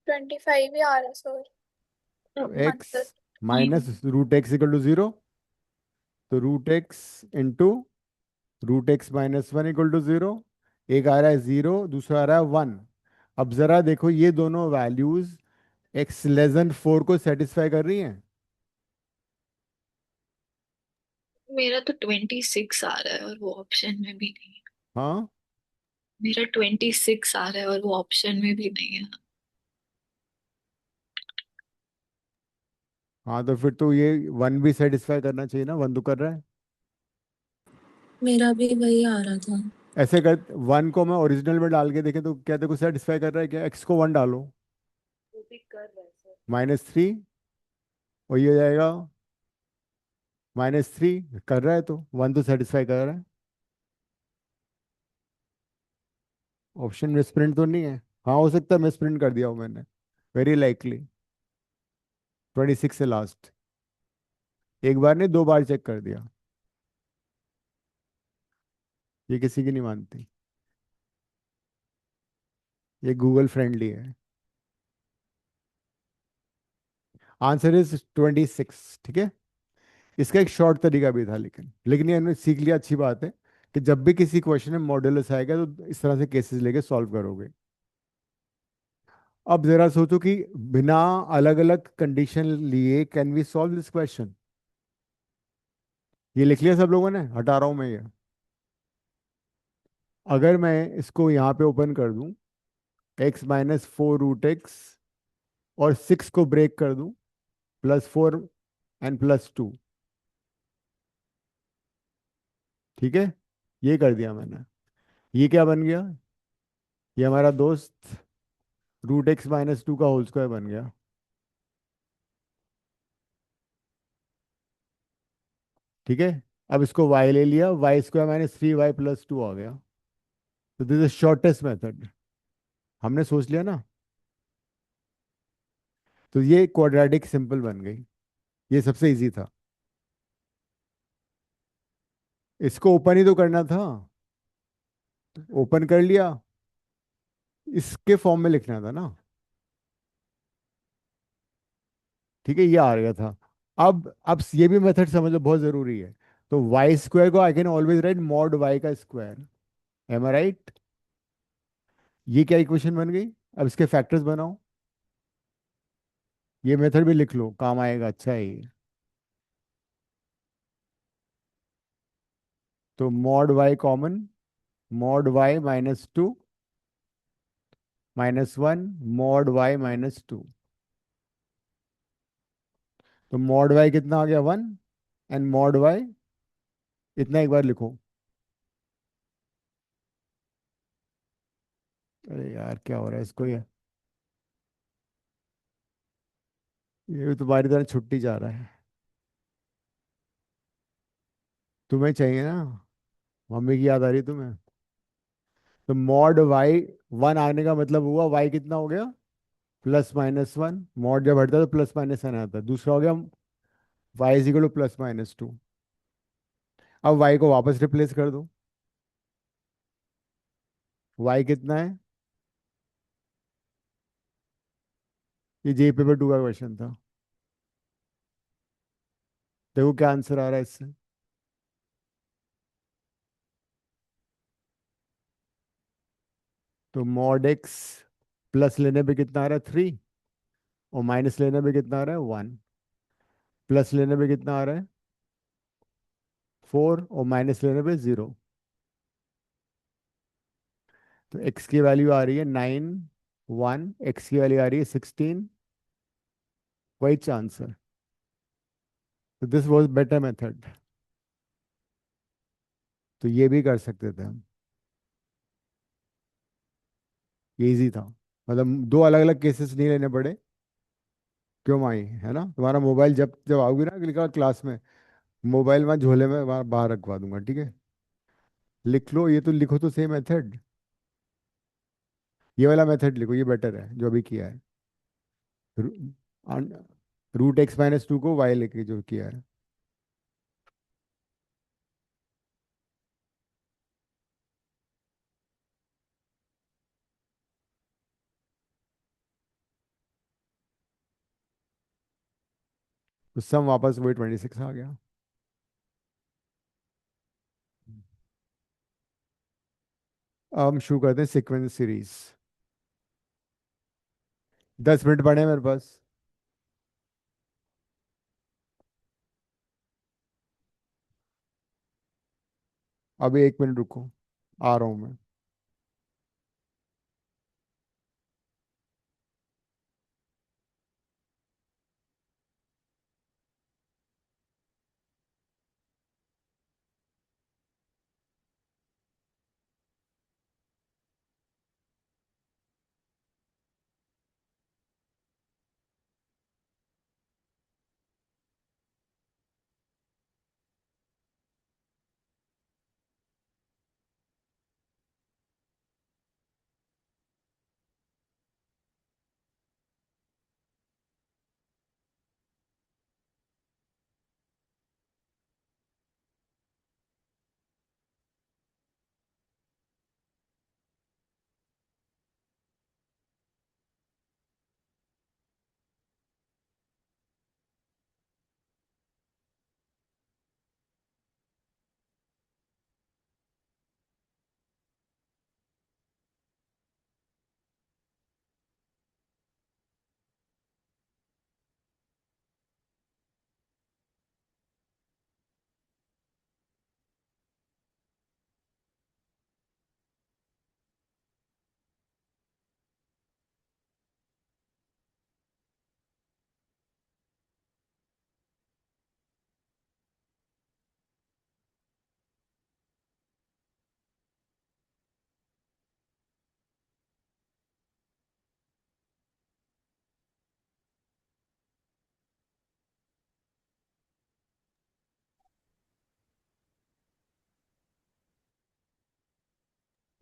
F: 25 ही आ रहा है sir
A: x
F: answer.
A: Minus root x equal to 0, तो root x into root x minus 1 equal to 0। एक आ रहा है 0, दूसरा आ रहा है 1। अब जरा देखो ये दोनों वैल्यूज x <4 को सेटिस्फाई कर रही हैं।
J: मेरा तो 26 आ रहा है और वो ऑप्शन में भी नहीं है।
A: हाँ,
J: मेरा 26 आ रहा है और वो ऑप्शन में भी नहीं है।
A: हाँ, तो फिर तो ये 1 भी सेटिस्फाई करना चाहिए ना, 1 तो कर रहा है।
J: मेरा भी वही आ रहा था।
A: ऐसे कर, 1 को मैं ओरिजिनल में डाल के देखें तो क्या देखो सेटिस्फाई कर रहा है क्या, x को 1 डालो,
J: वो भी कर रहा है सर।
A: -3, और ये हो जाएगा -3, कर रहा है तो 1 तो सेटिस्फाई कर रहा है। ऑप्शन मिसप्रिंट तो नहीं है? हाँ, हो सकता है मिसप्रिंट कर दिया हो मैंने, वेरी लाइकली। 26 से लास्ट, एक बार नहीं 2 बार चेक कर दिया, ये किसी की नहीं मानती, ये गूगल फ्रेंडली है। आंसर इज 26, ठीक है। इसका एक शॉर्ट तरीका भी था, लेकिन ये हमने सीख लिया, अच्छी बात है कि जब भी किसी क्वेश्चन में मॉड्यूलस आएगा तो इस तरह से केसेस लेके सॉल्व करोगे। अब जरा सोचो कि बिना अलग अलग कंडीशन लिए can we solve this question. ये लिख लिया सब लोगों ने, हटा रहा हूं मैं ये। अगर मैं इसको यहाँ पे ओपन कर दूं, x-4 √x, और 6 को ब्रेक कर दूं, +4 एंड +2। ठीक है, ये कर दिया मैंने। ये क्या बन गया? ये हमारा दोस्त √x-2 का होल स्क्वायर बन गया। ठीक है, अब इसको y ले लिया, y² - 3y + 2 आ गया। तो दिस इज शॉर्टेस्ट मेथड। हमने सोच लिया ना, तो ये क्वाड्रेटिक सिंपल बन गई। ये सबसे इजी था। इसको ओपन ही तो करना था, ओपन कर लिया, इसके फॉर्म में लिखना था ना। ठीक है, ये आ गया था। अब ये भी मेथड समझो, बहुत जरूरी है। तो y² को I can always right mod y का स्क्वायर। एम आई राइट? ये क्या इक्वेशन बन गई? अब इसके फैक्टर्स बनाओ। ये मेथड भी लिख लो, काम आएगा, अच्छा है ये। तो mod y common, mod y-2 -1 mod y-2। तो मॉड y कितना आ गया? 1। एंड मॉड y इतना, एक बार लिखो। अरे यार, क्या हो रहा है इसको? ये भी तुम्हारी तरह छुट्टी जा रहा है। तुम्हें चाहिए ना, मम्मी की याद आ रही है तुम्हें? तो मॉड y 1 आने का मतलब हुआ y कितना हो गया? +-1। मॉड जब हटता है तो +-n आता है। दूसरा हो गया y = +-2। अब y को वापस रिप्लेस कर दो। y कितना है? ये जे पेपर 2 का क्वेश्चन था। देखो क्या आंसर आ रहा है इससे। तो मॉड x प्लस लेने पे कितना आ रहा है? 3। और माइनस लेने पे कितना आ रहा है? 1। प्लस लेने पे कितना आ रहा है? 4। और माइनस लेने पे 0। तो x की वैल्यू आ रही है 9, 1। x की वैल्यू आ रही है 16। वही आंसर। तो दिस वाज बेटर मेथड। तो ये भी कर सकते थे हम। ये इजी था, मतलब दो अलग अलग केसेस नहीं लेने पड़े। क्यों माई? है ना, तुम्हारा मोबाइल जब जब आओगी ना अगली क्लास में, मोबाइल वहाँ झोले में वहाँ बाहर रखवा दूंगा। ठीक है, लिख लो, ये तो लिखो तो सेम मेथड। ये वाला मेथड लिखो, ये बेटर है जो अभी किया है। √x-2 को y लेके जो किया है। तो सम वापस वही 26 आ गया। अब हम शुरू करते हैं सीक्वेंस सीरीज। 10 मिनट पड़े हैं मेरे पास। अभी 1 मिनट रुको, आ रहा हूँ मैं।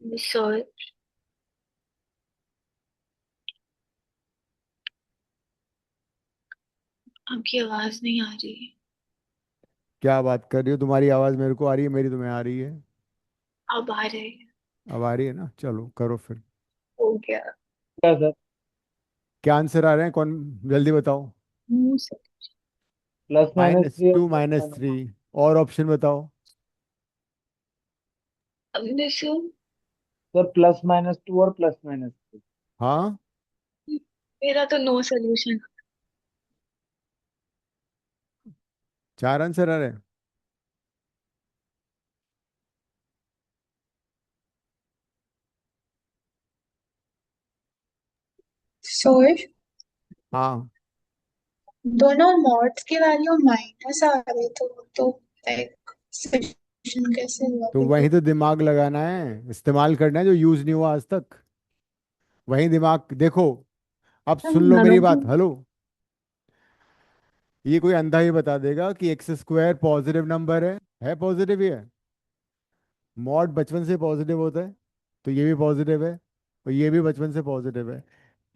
J: सर आपकी आवाज नहीं आ रही।
A: क्या बात कर रही हो? तुम्हारी आवाज मेरे को आ रही है, मेरी तुम्हें आ रही है।
J: अब आ रहे हैं।
A: अब आ रही है ना? चलो करो फिर।
J: हो गया।
B: क्या सर?
A: क्या आंसर आ रहे हैं? कौन? जल्दी बताओ।
J: Sir
B: plus minus
A: minus
B: three और
A: two
B: plus
A: minus
B: minus.
A: Three और ऑप्शन बताओ।
J: हमने सुन।
B: सर प्लस माइनस टू और प्लस माइनस थ्री।
A: हाँ,
J: मेरा तो नो सोल्यूशन।
A: चार आंसर आ रहे हैं।
F: सर
A: हाँ,
F: दोनों मॉड्स की वैल्यू माइनस आ रही तो लाइक सॉल्यूशन कैसे हुआ
A: तो वही
F: क्योंकि
A: तो दिमाग लगाना है, इस्तेमाल करना है जो यूज नहीं हुआ आज तक। वही दिमाग देखो। अब सुन लो
F: नन
A: मेरी
F: ऑफ
A: बात,
F: द
A: हेलो। ये कोई अंधा ही बता देगा कि एक्स स्क्वायर पॉजिटिव नंबर है पॉजिटिव ही है। मॉड बचपन से पॉजिटिव होता है, तो ये भी पॉजिटिव है, और ये भी बचपन से पॉजिटिव है।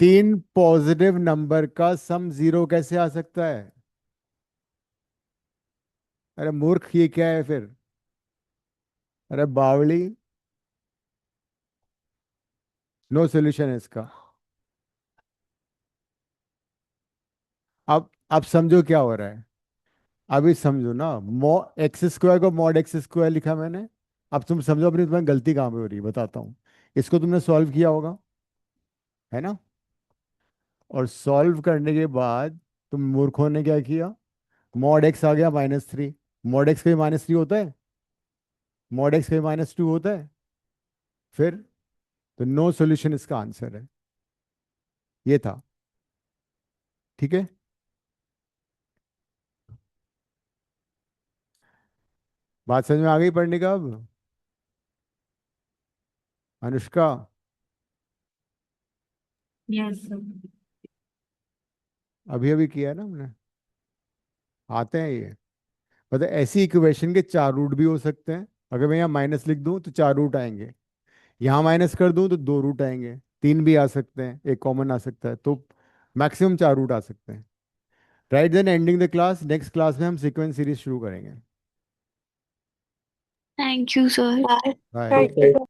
A: तीन पॉजिटिव नंबर का सम जीरो कैसे आ सकता है? अरे मूर्ख, ये क्या है फिर? अरे बावली, नो सोल्यूशन है इसका। अब समझो क्या हो रहा है। अभी समझो ना, मो एक्स स्क्वायर को मॉड एक्स स्क्वायर लिखा मैंने। अब तुम समझो अपनी तुम्हें गलती कहाँ पे हो रही है, बताता हूँ। इसको तुमने सॉल्व किया होगा, है ना? और सॉल्व करने के बाद तुम मूर्खों ने क्या किया? मॉड एक्स आ गया -3। मॉड एक्स का -3 होता है? मॉड एक्स का -2 होता है? फिर तो नो सॉल्यूशन इसका आंसर है। ये था। ठीक है। बात समझ में आ गई पढ़ने का अब? Anushka,
J: yes sir.
A: अभी अभी किया है ना हमने। आते हैं ये। मतलब ऐसी इक्वेशन के चार रूट भी हो सकते हैं। अगर मैं यहाँ माइनस लिख दूं तो चार रूट आएंगे। यहाँ माइनस कर दूं तो दो रूट आएंगे। तीन भी आ सकते हैं, एक कॉमन आ सकता है, तो मैक्सिमम चार रूट आ सकते हैं। Right, then ending the class. Next class में हम सीक्वेंस सीरीज शुरू करेंगे।
J: Thank you sir.
A: Bye.
D: Thank
H: ठीक है।
D: यू।